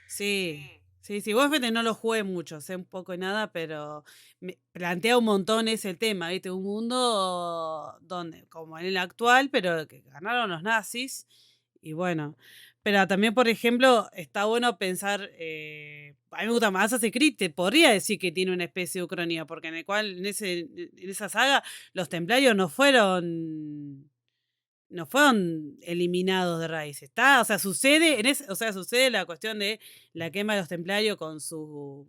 Sí, sí, Wolfenstein no lo jugué mucho, sé un poco de nada, pero me plantea un montón ese tema, ¿viste? Un mundo donde, como en el actual, pero que ganaron los nazis, y bueno. Pero también, por ejemplo, está bueno pensar, a mí me gusta más Assassin's Creed, te podría decir que tiene una especie de ucronía, porque en esa saga los templarios no fueron eliminados de raíz. O sea, sucede la cuestión de la quema de los templarios con su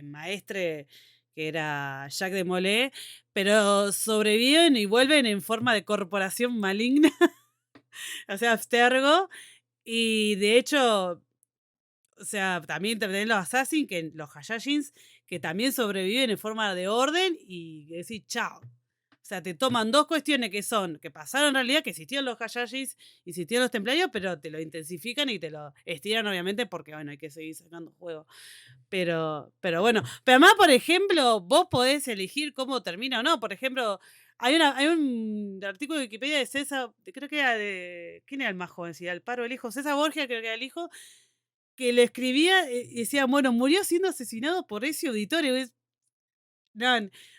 maestre, que era Jacques de Molay, pero sobreviven y vuelven en forma de corporación maligna, o sea, Abstergo, y de hecho, o sea, también tenés los Assassins, los Hayashins, que también sobreviven en forma de orden y decís, chao. O sea, te toman dos cuestiones que pasaron en realidad, que existían los Hayashis, existían los templarios, pero te lo intensifican y te lo estiran, obviamente, porque, bueno, hay que seguir sacando juego. Pero bueno. Pero además, por ejemplo, vos podés elegir cómo termina o no. Por ejemplo, hay un artículo de Wikipedia de César, creo que era de... ¿Quién era el más joven? Si era el Paro, el hijo. César Borgia, creo que era el hijo, que le escribía y decía, bueno, murió siendo asesinado por ese auditorio. No,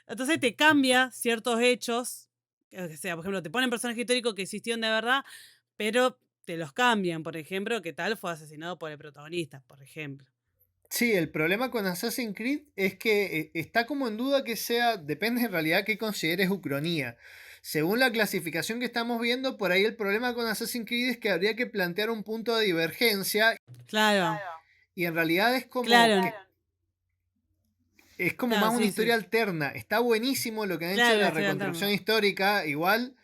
entonces te cambia ciertos hechos, o sea, por ejemplo, te ponen personajes históricos que existieron de verdad, pero te los cambian, por ejemplo, que tal fue asesinado por el protagonista, por ejemplo. Sí, el problema con Assassin's Creed es que está como en duda que sea, depende en realidad qué consideres ucronía. Según la clasificación que estamos viendo, por ahí el problema con Assassin's Creed es que habría que plantear un punto de divergencia Claro, y en realidad es como claro, es como claro, más una sí, historia sí. alterna. Está buenísimo lo que han hecho de Claro, la estoy reconstrucción alterno. histórica. Igual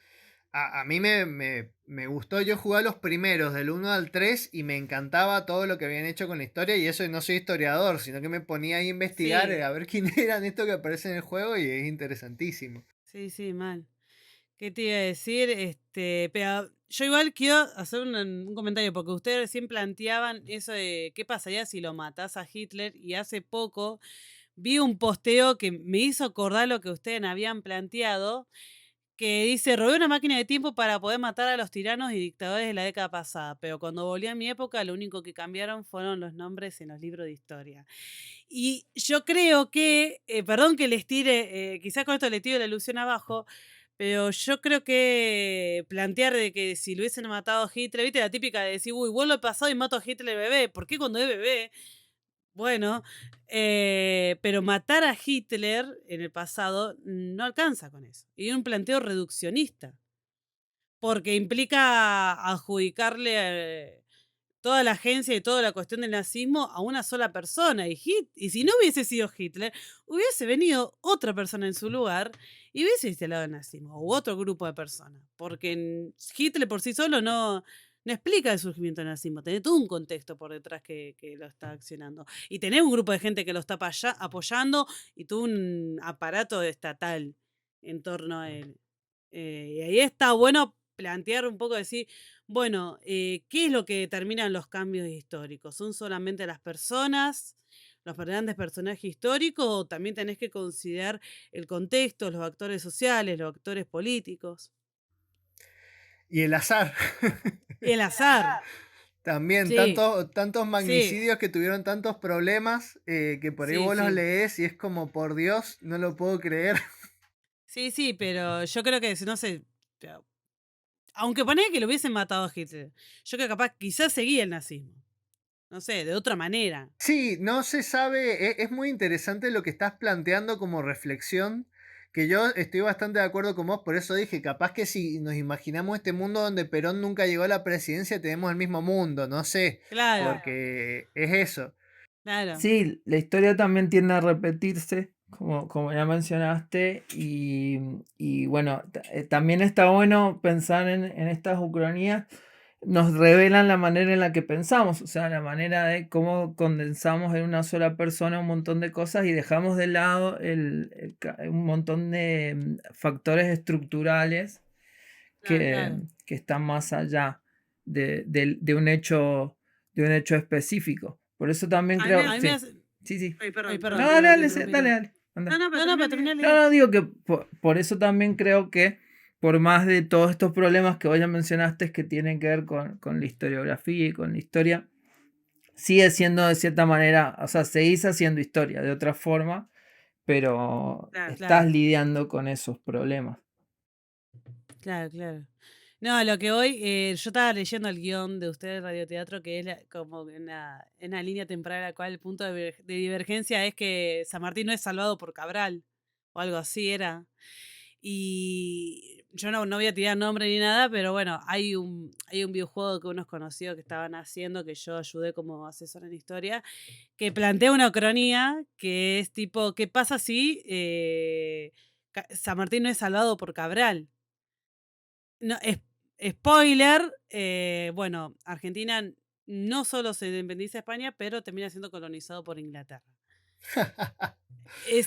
a mí me gustó. Yo jugué a los primeros, del 1 al 3, y me encantaba todo lo que habían hecho con la historia. Y eso no soy historiador, sino que me ponía ahí a investigar, Sí, a ver quién eran estos que aparecen en el juego, y es interesantísimo. sí, sí, mal. ¿Qué te iba a decir? Pero yo igual quiero hacer un comentario, porque ustedes recién planteaban eso de qué pasaría si lo matás a Hitler, y hace poco vi un posteo que me hizo acordar lo que ustedes habían planteado, que dice, robé una máquina de tiempo para poder matar a los tiranos y dictadores de la década pasada, pero cuando volví a mi época lo único que cambiaron fueron los nombres en los libros de historia. Y yo creo que, perdón que les tire, quizás con esto le tiro la ilusión abajo, pero yo creo que plantear de que si lo hubiesen matado a Hitler, viste la típica de decir, uy, vuelvo al pasado y mato a Hitler bebé, ¿por qué cuando es bebé? Bueno, pero matar a Hitler en el pasado no alcanza con eso. Y un planteo reduccionista, porque implica adjudicarle toda la agencia y toda la cuestión del nazismo a una sola persona. Y si no hubiese sido Hitler, hubiese venido otra persona en su lugar y hubiese instalado el nazismo, u otro grupo de personas. Porque Hitler por sí solo no explica el surgimiento del nazismo, tiene todo un contexto por detrás que lo está accionando. Y tenés un grupo de gente que lo está apoyando y todo un aparato estatal en torno a él. Y ahí está bueno plantear un poco, decir, bueno, ¿qué es lo que determinan los cambios históricos? ¿Son solamente las personas, los grandes personajes históricos, o también tenés que considerar el contexto, los actores sociales, los actores políticos? Y el azar. Y el azar. También, Sí, tantos sí, magnicidios que tuvieron tantos problemas, que por ahí sí, vos los sí. lees y es como, por Dios, no lo puedo creer. Sí, sí, pero yo creo que si no sé, pero aunque ponía que lo hubiesen matado a Hitler, yo creo que capaz quizás seguía el nazismo. No sé, de otra manera. Sí, no se sabe, es muy interesante lo que estás planteando como reflexión, que yo estoy bastante de acuerdo con vos, por eso dije, capaz que si nos imaginamos este mundo donde Perón nunca llegó a la presidencia, tenemos el mismo mundo, no sé, Claro, porque es eso. claro. Sí, la historia también tiende a repetirse, como ya mencionaste, y bueno, también está bueno pensar en estas ucronías, nos revelan la manera en la que pensamos, o sea, la manera de cómo condensamos en una sola persona un montón de cosas y dejamos de lado un montón de factores estructurales Claro, que, claro. que están más allá de un hecho específico. Por eso también A mí, creo, a mí me sí, hace. sí, sí. Ay, No, perdón, dale, te dale, interrumpí, dale, perdón. dale, anda. No, pero terminé No, no, digo que por eso también creo que por más de todos estos problemas que vos ya mencionaste que tienen que ver con la historiografía y con la historia, sigue siendo de cierta manera, o sea, seguís haciendo historia de otra forma, pero Claro, estás claro, lidiando con esos problemas. claro, claro. No, a lo que hoy, yo estaba leyendo el guión de ustedes de radioteatro, que es como en la línea temporal en la cual el punto de divergencia es que San Martín no es salvado por Cabral, o algo así era. Y yo no voy a tirar nombre ni nada, pero bueno, hay un videojuego que unos conocidos que estaban haciendo, que yo ayudé como asesor en historia, que plantea una ucronía que es tipo, ¿qué pasa si San Martín no es salvado por Cabral? No, spoiler, bueno, Argentina no solo se independiza de España, pero termina siendo colonizado por Inglaterra.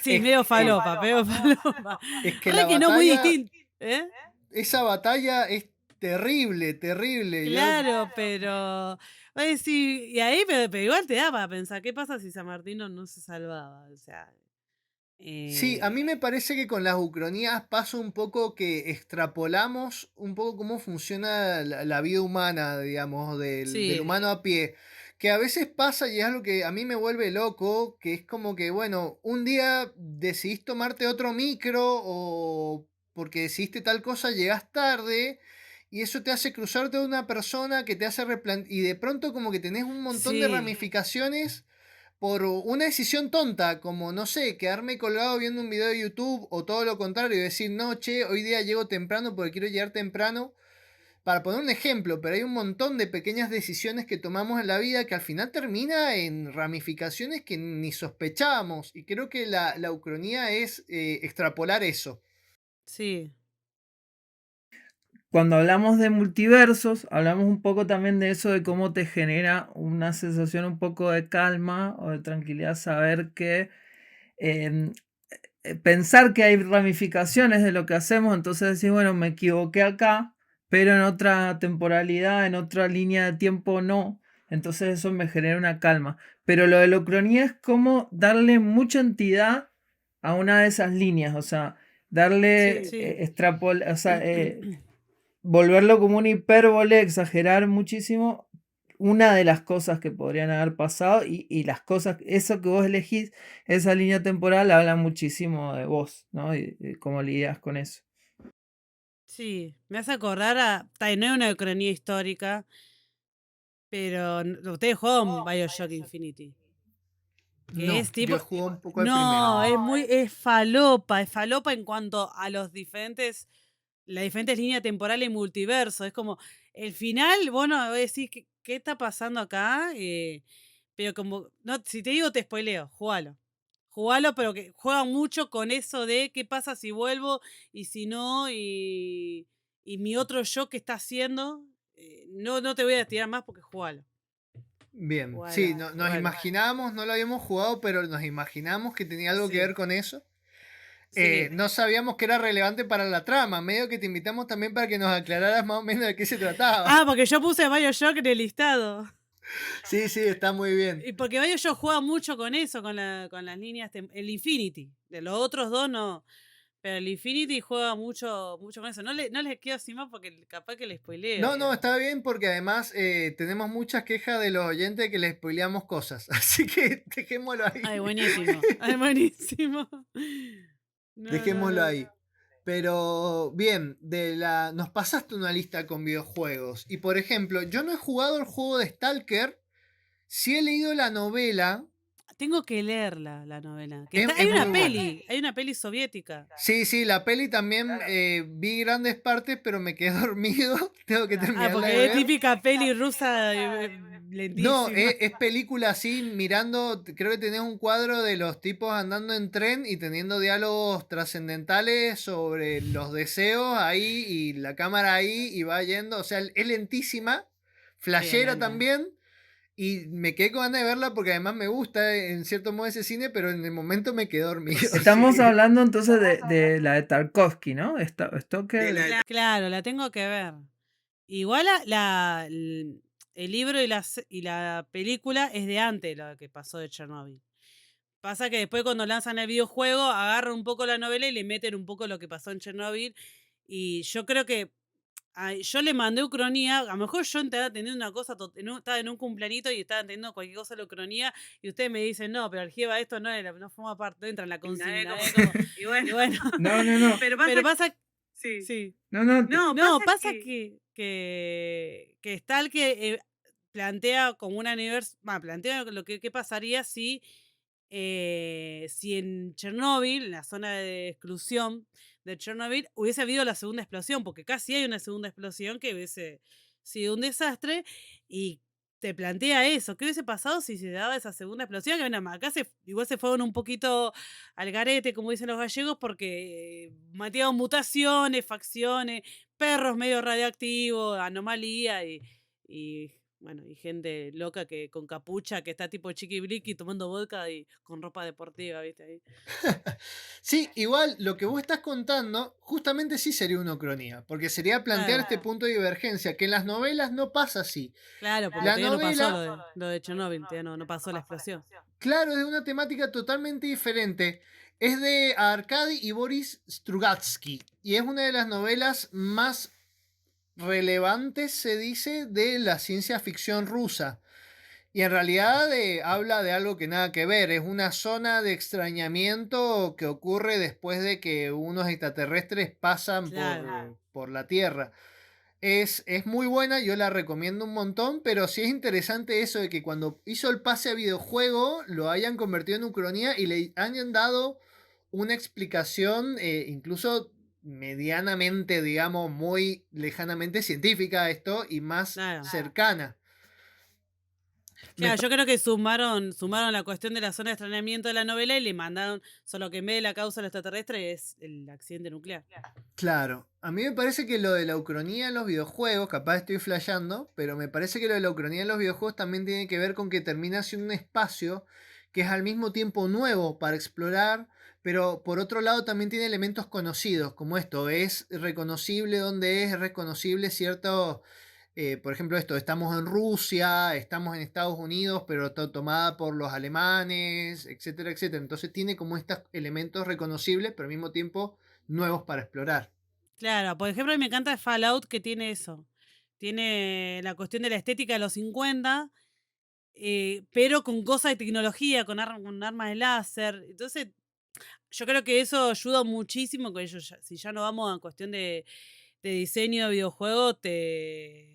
Sí, Es medio que, falopa, medio falopa. es que Re la que no muy batalla, distinto. ¿Eh? esa batalla es terrible, terrible. Yo, Claro, pero. Sí, y ahí, pero igual te da para pensar, ¿qué pasa si San Martino no se salvaba? O sea. sí, a mí eh, me parece que con las ucronías pasa un poco que extrapolamos un poco cómo funciona la vida humana, digamos, del sí, humano a pie. Que a veces pasa y es algo que a mí me vuelve loco, que es como que, bueno, un día decidís tomarte otro micro o porque decidiste tal cosa, llegás tarde y eso te hace cruzarte de una persona que te hace replantear y de pronto como que tenés un montón de sí, ramificaciones por una decisión tonta, como, no sé, quedarme colgado viendo un video de YouTube, o todo lo contrario, decir, no, che, hoy día llego temprano porque quiero llegar temprano, para poner un ejemplo, pero hay un montón de pequeñas decisiones que tomamos en la vida que al final termina en ramificaciones que ni sospechábamos, y creo que la ucronía es extrapolar eso. Sí. Cuando hablamos de multiversos, hablamos un poco también de eso, de cómo te genera una sensación un poco de calma o de tranquilidad saber que pensar que hay ramificaciones de lo que hacemos, entonces decir, bueno, me equivoqué acá, pero en otra temporalidad, en otra línea de tiempo no. Entonces eso me genera una calma. Pero lo de la ucronía es como darle mucha entidad a una de esas líneas, o sea, darle o sea, volverlo como una hipérbole, exagerar muchísimo una de las cosas que podrían haber pasado y las cosas, eso que vos elegís, esa línea temporal habla muchísimo de vos, ¿no? Y cómo lidias con eso. Sí, me hace acordar a. No es una ucronía histórica, pero ustedes juegan Bioshock Infinity. Que No, es tipo. yo jugué un poco el No, primero. es falopa en cuanto a las diferentes líneas temporales y multiverso. Es como, el final, bueno, decís, ¿qué está pasando acá? Pero como, no, si te digo te spoileo, jugalo. Jugalo, pero que juega mucho con eso de qué pasa si vuelvo y si no, y mi otro yo que está haciendo. No te voy a tirar más porque jugalo. Bien, sí, Jugalo, nos jugalo. imaginábamos, no lo habíamos jugado, pero nos imaginamos que tenía algo que Sí. ver con eso. Sí. No sabíamos que era relevante para la trama, medio que te invitamos también para que nos aclararas más o menos de qué se trataba. Ah, porque yo puse Bioshock en el listado. Sí, sí, está muy bien. Y porque Bioshock juega mucho con eso, con las líneas. El Infinity. De los otros dos no. Pero el Infinity juega mucho con eso. No les quiero decir más porque capaz que le spoileo. No, está bien porque además tenemos muchas quejas de los oyentes que les spoileamos cosas, así que dejémoslo ahí. Ay, buenísimo. Ay, buenísimo. Dejémoslo ahí. Pero bien, nos pasaste una lista con videojuegos. Y por ejemplo, yo no he jugado el juego de Stalker, sí he leído la novela. Tengo que leerla, la novela. Es Hay una muy peli, buena. hay una peli soviética. Sí, la peli también vi grandes partes, pero me quedé dormido. Tengo que terminarla de Porque ver. es típica peli rusa lentísima. No, es película así, mirando, creo que tenés un cuadro de los tipos andando en tren y teniendo diálogos trascendentales sobre los deseos ahí y la cámara ahí y va yendo, o sea, es lentísima, flashera lenta. también, y me quedé con ganas de verla porque además me gusta en cierto modo ese cine, pero en el momento me quedé dormido. Estamos sí. hablando entonces de la de Tarkovsky, ¿no? Stoker. Claro, la tengo que ver. Igual el libro y la película es de antes lo que pasó de Chernobyl. Pasa que después cuando lanzan el videojuego agarran un poco la novela y le meten un poco lo que pasó en Chernobyl. Y yo creo que yo le mandé ucronía, a lo mejor yo estaba teniendo una cosa, estaba en un cumpleañito y estaba teniendo cualquier cosa de la ucronía y ustedes me dicen, no, pero Argiva esto no forma parte, no entra en la consigna. Y bueno. No. Pero pasa sí. No, Pasa que Stalker plantea como una plantea lo que qué pasaría si en Chernóbil, en la zona de exclusión de Chernobyl, hubiese habido la segunda explosión, porque casi hay una segunda explosión que hubiese sido un desastre, y te plantea eso, ¿qué hubiese pasado si se daba esa segunda explosión? Que bueno, acá igual se fueron un poquito al garete, como dicen los gallegos, porque mateaban mutaciones, facciones, perros medio radioactivos, anomalía y bueno, y gente loca que con capucha que está tipo chiqui bliqui tomando vodka y con ropa deportiva, ¿viste? Ahí. Sí, igual lo que vos estás contando, justamente sí sería una ucronía, porque sería plantear este punto de divergencia, que en las novelas no pasa así. Claro, porque la todavía novela, no pasó lo de Chernobyl, todavía no pasó la explosión. Claro, es de una temática totalmente diferente. Es de Arkady y Boris Strugatsky, y es una de las novelas más relevantes, se dice, de la ciencia ficción rusa. Y en realidad habla de algo que nada que ver, es una zona de extrañamiento que ocurre después de que unos extraterrestres pasan por la Tierra. Es muy buena, yo la recomiendo un montón, pero sí es interesante eso de que cuando hizo el pase a videojuego lo hayan convertido en Ucronía y le hayan dado una explicación incluso medianamente, digamos, muy lejanamente científica a esto y más Claro. cercana. Me Claro, yo creo que sumaron la cuestión de la zona de extrañamiento de la novela y le mandaron, solo que en vez de la causa del extraterrestre es el accidente nuclear. Claro, a mí me parece que lo de la ucronía en los videojuegos, capaz estoy flasheando, pero me parece que lo de la ucronía en los videojuegos también tiene que ver con que termina siendo un espacio que es al mismo tiempo nuevo para explorar, pero por otro lado también tiene elementos conocidos, como esto, es reconocible donde es reconocible cierto, por ejemplo esto, estamos en Rusia, estamos en Estados Unidos, pero tomada por los alemanes, etcétera, etcétera. Entonces tiene como estos elementos reconocibles, pero al mismo tiempo nuevos para explorar. Claro, por ejemplo, a mí me encanta Fallout que tiene eso. Tiene la cuestión de la estética de los 50, pero con cosas de tecnología, con armas de láser. Entonces, yo creo que eso ayuda muchísimo con ellos. Si ya no vamos a cuestión de diseño de videojuegos, te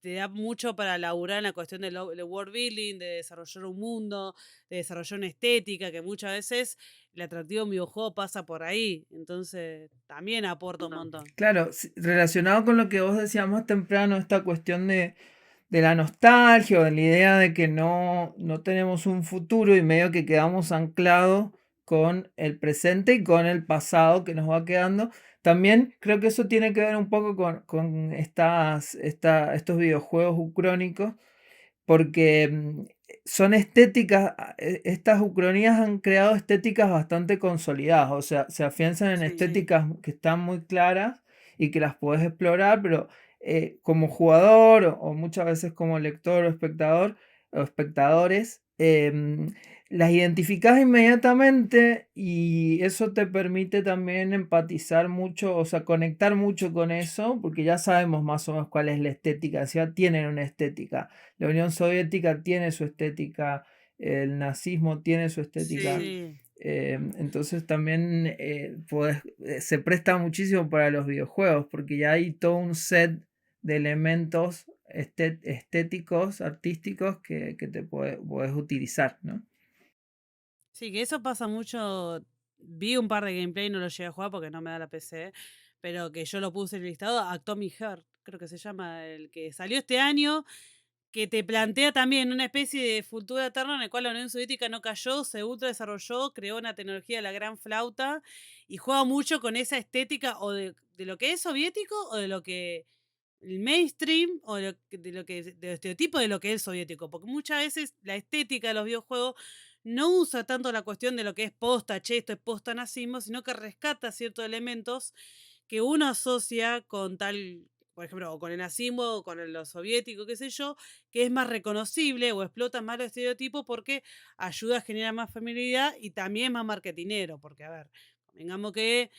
da mucho para laburar en la cuestión de world building, de desarrollar un mundo, de desarrollar una estética, que muchas veces el atractivo de un videojuego pasa por ahí. Entonces, también aporta un montón. Claro, relacionado con lo que vos decías más temprano, esta cuestión de la nostalgia o de la idea de que no tenemos un futuro y medio que quedamos anclados con el presente y con el pasado que nos va quedando. También creo que eso tiene que ver un poco con estos videojuegos ucrónicos, porque son estéticas, estas ucronías han creado estéticas bastante consolidadas, o sea, se afianzan en Sí. estéticas que están muy claras y que las puedes explorar, pero como jugador o muchas veces como lector o espectador o espectadores, las identificas inmediatamente y eso te permite también empatizar mucho, o sea, conectar mucho con eso, porque ya sabemos más o menos cuál es la estética, o sea, tienen una estética. La Unión Soviética tiene su estética, el nazismo tiene su estética. Sí. Entonces también se presta muchísimo para los videojuegos, porque ya hay todo un set de elementos estéticos, artísticos que te puedes utilizar, ¿no? Sí, que eso pasa mucho. Vi un par de gameplay, no lo llegué a jugar porque no me da la PC, pero que yo lo puse en el listado. Atomic Heart, creo que se llama, el que salió este año, que te plantea también una especie de futuro eterno en el cual la Unión Soviética no cayó, se ultra desarrolló, creó una tecnología de la gran flauta y juega mucho con esa estética o de lo que es soviético o de lo que el mainstream o de estereotipo de lo que es soviético, porque muchas veces la estética de los videojuegos no usa tanto la cuestión de lo que es posta, che, esto es posta nazismo, sino que rescata ciertos elementos que uno asocia con tal, por ejemplo, o con el nazismo o con lo soviético, qué sé yo, que es más reconocible o explota más los estereotipos porque ayuda a generar más familiaridad y también más marketinero, porque a ver, convengamos que,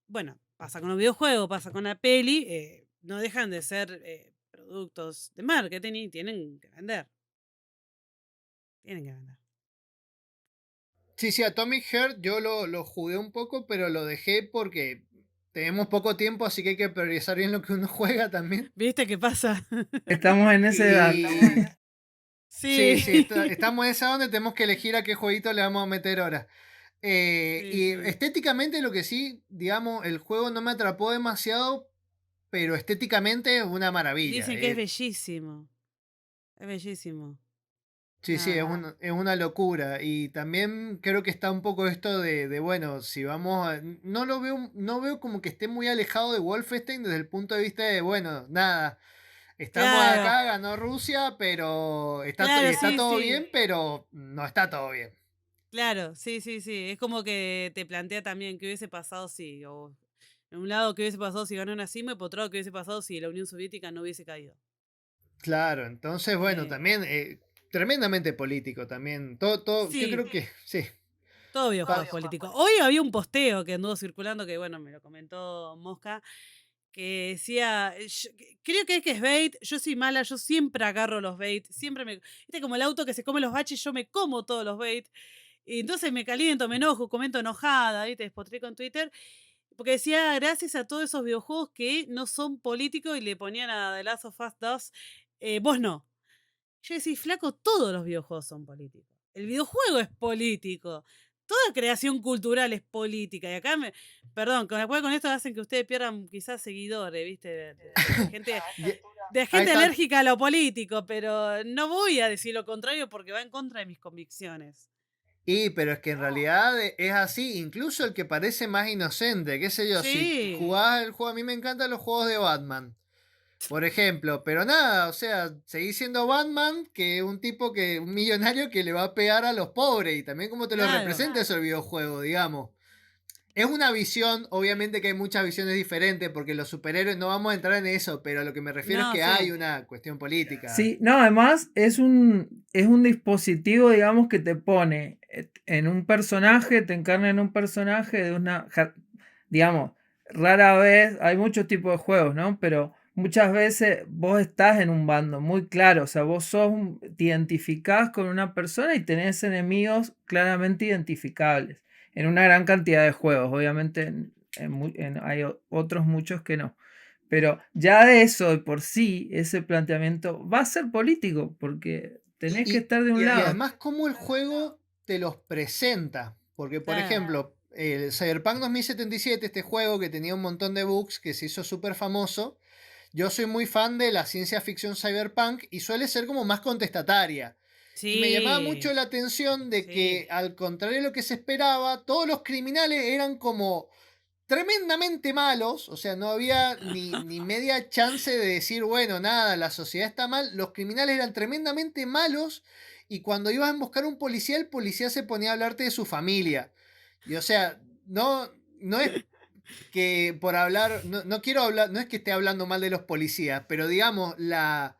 bueno, pasa con los videojuegos, pasa con la peli, no dejan de ser productos de marketing y tienen que vender. Tienen que vender. Sí, Atomic Heart yo lo jugué un poco, pero lo dejé porque tenemos poco tiempo, así que hay que priorizar bien lo que uno juega también. ¿Viste qué pasa? Estamos en ese edad. Sí, Sí. estamos en esa donde tenemos que elegir a qué jueguito le vamos a meter ahora. Sí, Y sí. estéticamente lo que sí, digamos, el juego no me atrapó demasiado, pero estéticamente es una maravilla. Dicen que es bellísimo. Es bellísimo. Sí, sí, No. es una locura. Y también creo que está un poco esto bueno, si vamos a... No veo como que esté muy alejado de Wolfenstein desde el punto de vista de, bueno, nada, estamos Claro, acá, ganó Rusia, pero claro, está sí, todo sí. bien, pero no está todo bien. Claro, sí, sí, sí. Es como que te plantea también qué hubiese pasado si, o en un lado qué hubiese pasado si ganó Nazismo y por otro lado qué hubiese pasado si la Unión Soviética no hubiese caído. Claro, entonces, bueno, Sí. también tremendamente político también. Todo, yo Sí, creo que sí. todo videojuego es político. Hoy había un posteo que anduvo circulando que, bueno, me lo comentó Mosca, que decía, creo que es bait, yo soy mala, yo siempre agarro los bait, siempre me... Viste como el auto que se come los baches, yo me como todos los bait. Y entonces me caliento, me enojo, comento enojada, ¿viste? Despotrico en Twitter. Porque decía, gracias a todos esos videojuegos que no son políticos y le ponían a The Last of Us 2, vos no. Yo decía, flaco, todos los videojuegos son políticos. El videojuego es político. Toda creación cultural es política. Y acá, perdón, con esto hacen que ustedes pierdan quizás seguidores, ¿viste? De gente, de Ahí gente está. alérgica a lo político, pero no voy a decir lo contrario porque va en contra de mis convicciones. Pero es que en realidad es así, incluso el que parece más inocente, qué sé yo, si Sí, jugás el juego, a mí me encantan los juegos de Batman, por ejemplo, pero nada, o sea, seguís siendo Batman, que un un millonario que le va a pegar a los pobres, y también como te lo claro. representa eso el videojuego, digamos. Es una visión, obviamente que hay muchas visiones diferentes, porque los superhéroes, no vamos a entrar en eso, pero a lo que me refiero No, es que sí. hay una cuestión política. Sí, no, además es un dispositivo, digamos, que te pone en un personaje, te encarna en un personaje de digamos, rara vez, hay muchos tipos de juegos, ¿no? Pero muchas veces vos estás en un bando muy claro, o sea, te identificás con una persona y tenés enemigos claramente identificables en una gran cantidad de juegos, obviamente hay otros muchos que no. Pero ya de eso de por sí, ese planteamiento va a ser político, porque tenés que estar de un Y lado. además, cómo el juego te los presenta. Porque, por Claro. ejemplo, el Cyberpunk 2077, este juego que tenía un montón de bugs, que se hizo súper famoso, yo soy muy fan de la ciencia ficción cyberpunk y suele ser como más contestataria. Y me llamaba mucho Sí, la atención de sí. que, al contrario de lo que se esperaba, todos los criminales eran como tremendamente malos, o sea, no había ni media chance de decir, bueno, nada, la sociedad está mal. Los criminales eran tremendamente malos y cuando ibas a emboscar a un policía, el policía se ponía a hablarte de su familia. Y o sea, no es que por hablar, no quiero hablar, no es que esté hablando mal de los policías, pero digamos, la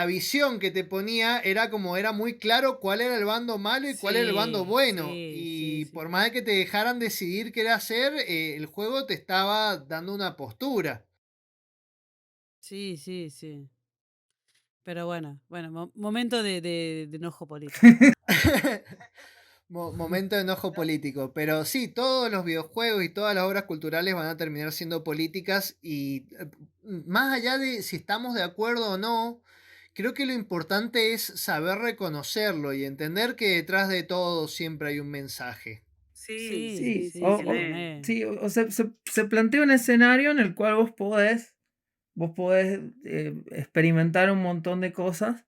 visión que te ponía era muy claro cuál era el bando malo y cuál era el bando Sí, bueno. sí, Y sí, por sí. más de que te dejaran decidir qué era hacer, el juego te estaba dando una postura. Sí, sí, sí. Pero bueno, momento de enojo político. Momento de enojo político. Pero sí, todos los videojuegos y todas las obras culturales van a terminar siendo políticas y más allá de si estamos de acuerdo o no, creo que lo importante es saber reconocerlo y entender que detrás de todo siempre hay un mensaje. Sí, Sí, sí, que no es. sí, se plantea un escenario en el cual vos podés experimentar un montón de cosas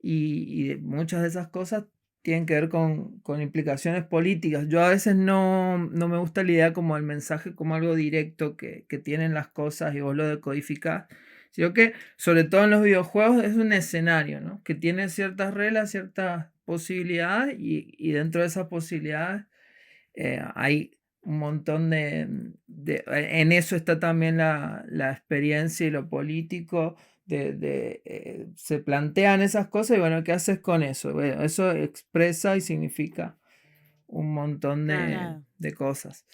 y muchas de esas cosas tienen que ver con implicaciones políticas. Yo a veces no me gusta la idea como el mensaje, como algo directo que tienen las cosas y vos lo decodificás, sino que sobre todo en los videojuegos es un escenario, ¿no? Que tiene ciertas reglas, ciertas posibilidades y dentro de esas posibilidades hay un montón en eso está también la experiencia y lo político. Se plantean esas cosas y bueno, ¿qué haces con eso? Bueno, eso expresa y significa un montón Claro. de cosas.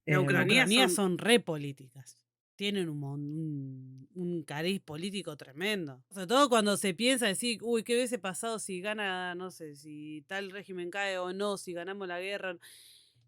Las Em, ucronías son re políticas. Tienen un cariz político tremendo. Sobre todo cuando se piensa decir, uy, ¿qué hubiese pasado si gana, no sé, si tal régimen cae o no, si ganamos la guerra?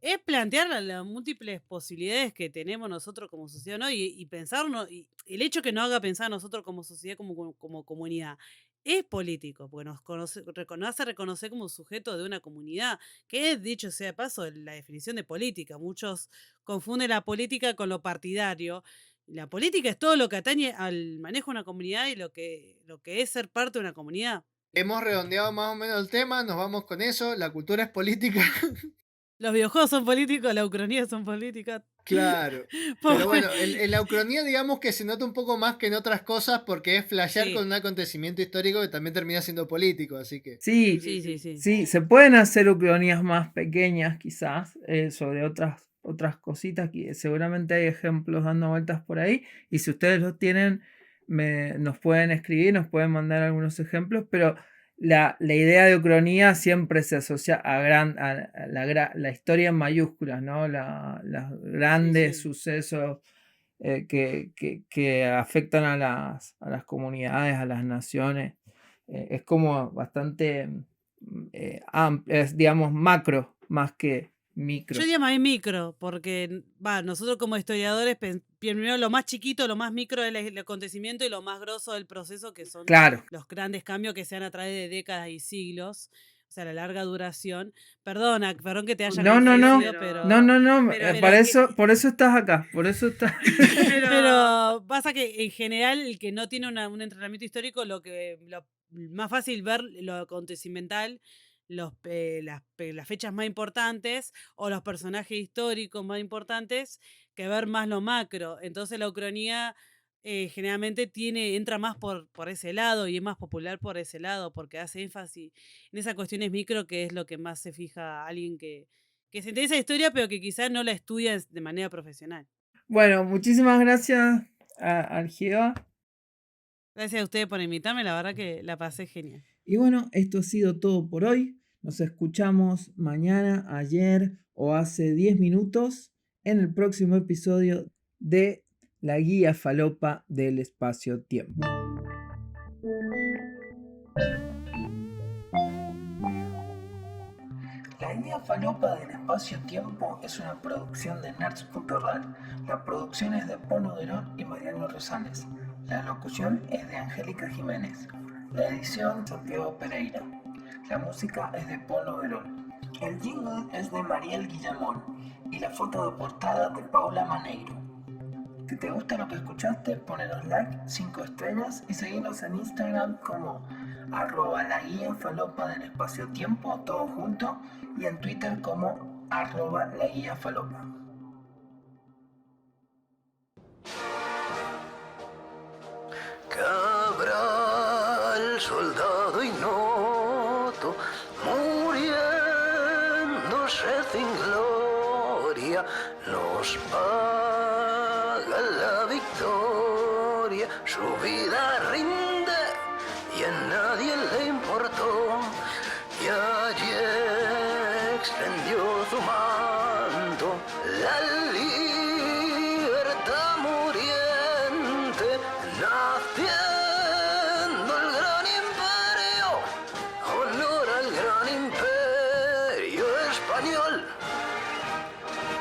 Es plantear las múltiples posibilidades que tenemos nosotros como sociedad, ¿no? Y pensarnos, y el hecho que nos haga pensar a nosotros como sociedad, como comunidad, es político, porque nos hace reconocer como sujeto de una comunidad, que es, dicho sea de paso, la definición de política. Muchos confunden la política con lo partidario. Y la política es todo lo que atañe al manejo de una comunidad y lo que es ser parte de una comunidad. Hemos redondeado más o menos el tema, nos vamos con eso. La cultura es política. Los videojuegos son políticos, las ucronías son políticas. Claro. Pero bueno, en la ucronía digamos que se nota un poco más que en otras cosas porque es flashear Sí. con un acontecimiento histórico que también termina siendo político, así que... sí, Sí, sí. sí, se pueden hacer ucronías más pequeñas quizás sobre otras cositas que seguramente hay ejemplos dando vueltas por ahí y si ustedes los tienen nos pueden escribir, nos pueden mandar algunos ejemplos, pero la idea de ucronía siempre se asocia a la historia en mayúsculas, ¿no? Los grandes Sí. sucesos que afectan a las comunidades, a las naciones. Es como bastante es, digamos, macro, más que Micro. Yo diría más bien micro, porque nosotros como historiadores, primero lo más chiquito, lo más micro del el acontecimiento y lo más grosso del proceso, que son Claro. los grandes cambios que se dan a través de décadas y siglos, o sea, la larga duración. Perdón que te haya No, coincidido, pero... por eso estás acá, por eso estás... Pero pasa que en general el que no tiene un entrenamiento histórico, lo más fácil ver lo acontecimental, las fechas más importantes o los personajes históricos más importantes, que ver más lo macro. Entonces la ucronía generalmente entra más por ese lado y es más popular por ese lado, porque hace énfasis en esas cuestiones micro, que es lo que más se fija a alguien que se interesa en historia, pero que quizás no la estudia de manera profesional. Bueno, muchísimas gracias al Giva. Gracias a ustedes por invitarme, la verdad que la pasé genial. Y bueno, esto ha sido todo por hoy. Nos escuchamos mañana, ayer o hace 10 minutos en el próximo episodio de La Guía Falopa del Espacio-Tiempo. La Guía Falopa del Espacio-Tiempo es una producción de Nerds.ral. La producción es de Polo Derón y Mariano Rosales. La locución es de Angélica Jiménez. La edición Santiago Pereira. La música es de Polo Verón. El jingle es de Mariel Guillamón y la foto de portada de Paula Maneiro. Si te gusta lo que escuchaste, ponenos like, 5 estrellas y seguinos en Instagram como @laguiafalopa del espacio-tiempo, todo junto, y en Twitter como @laguiafalopa. Cabral, soldado ignoto, muriéndose sin gloria, nos paga la victoria. Su vida rinde y a nadie le importó, y allí extendió su manto. La libertad muriente, naciendo el gran imperio, honor al gran imperio español.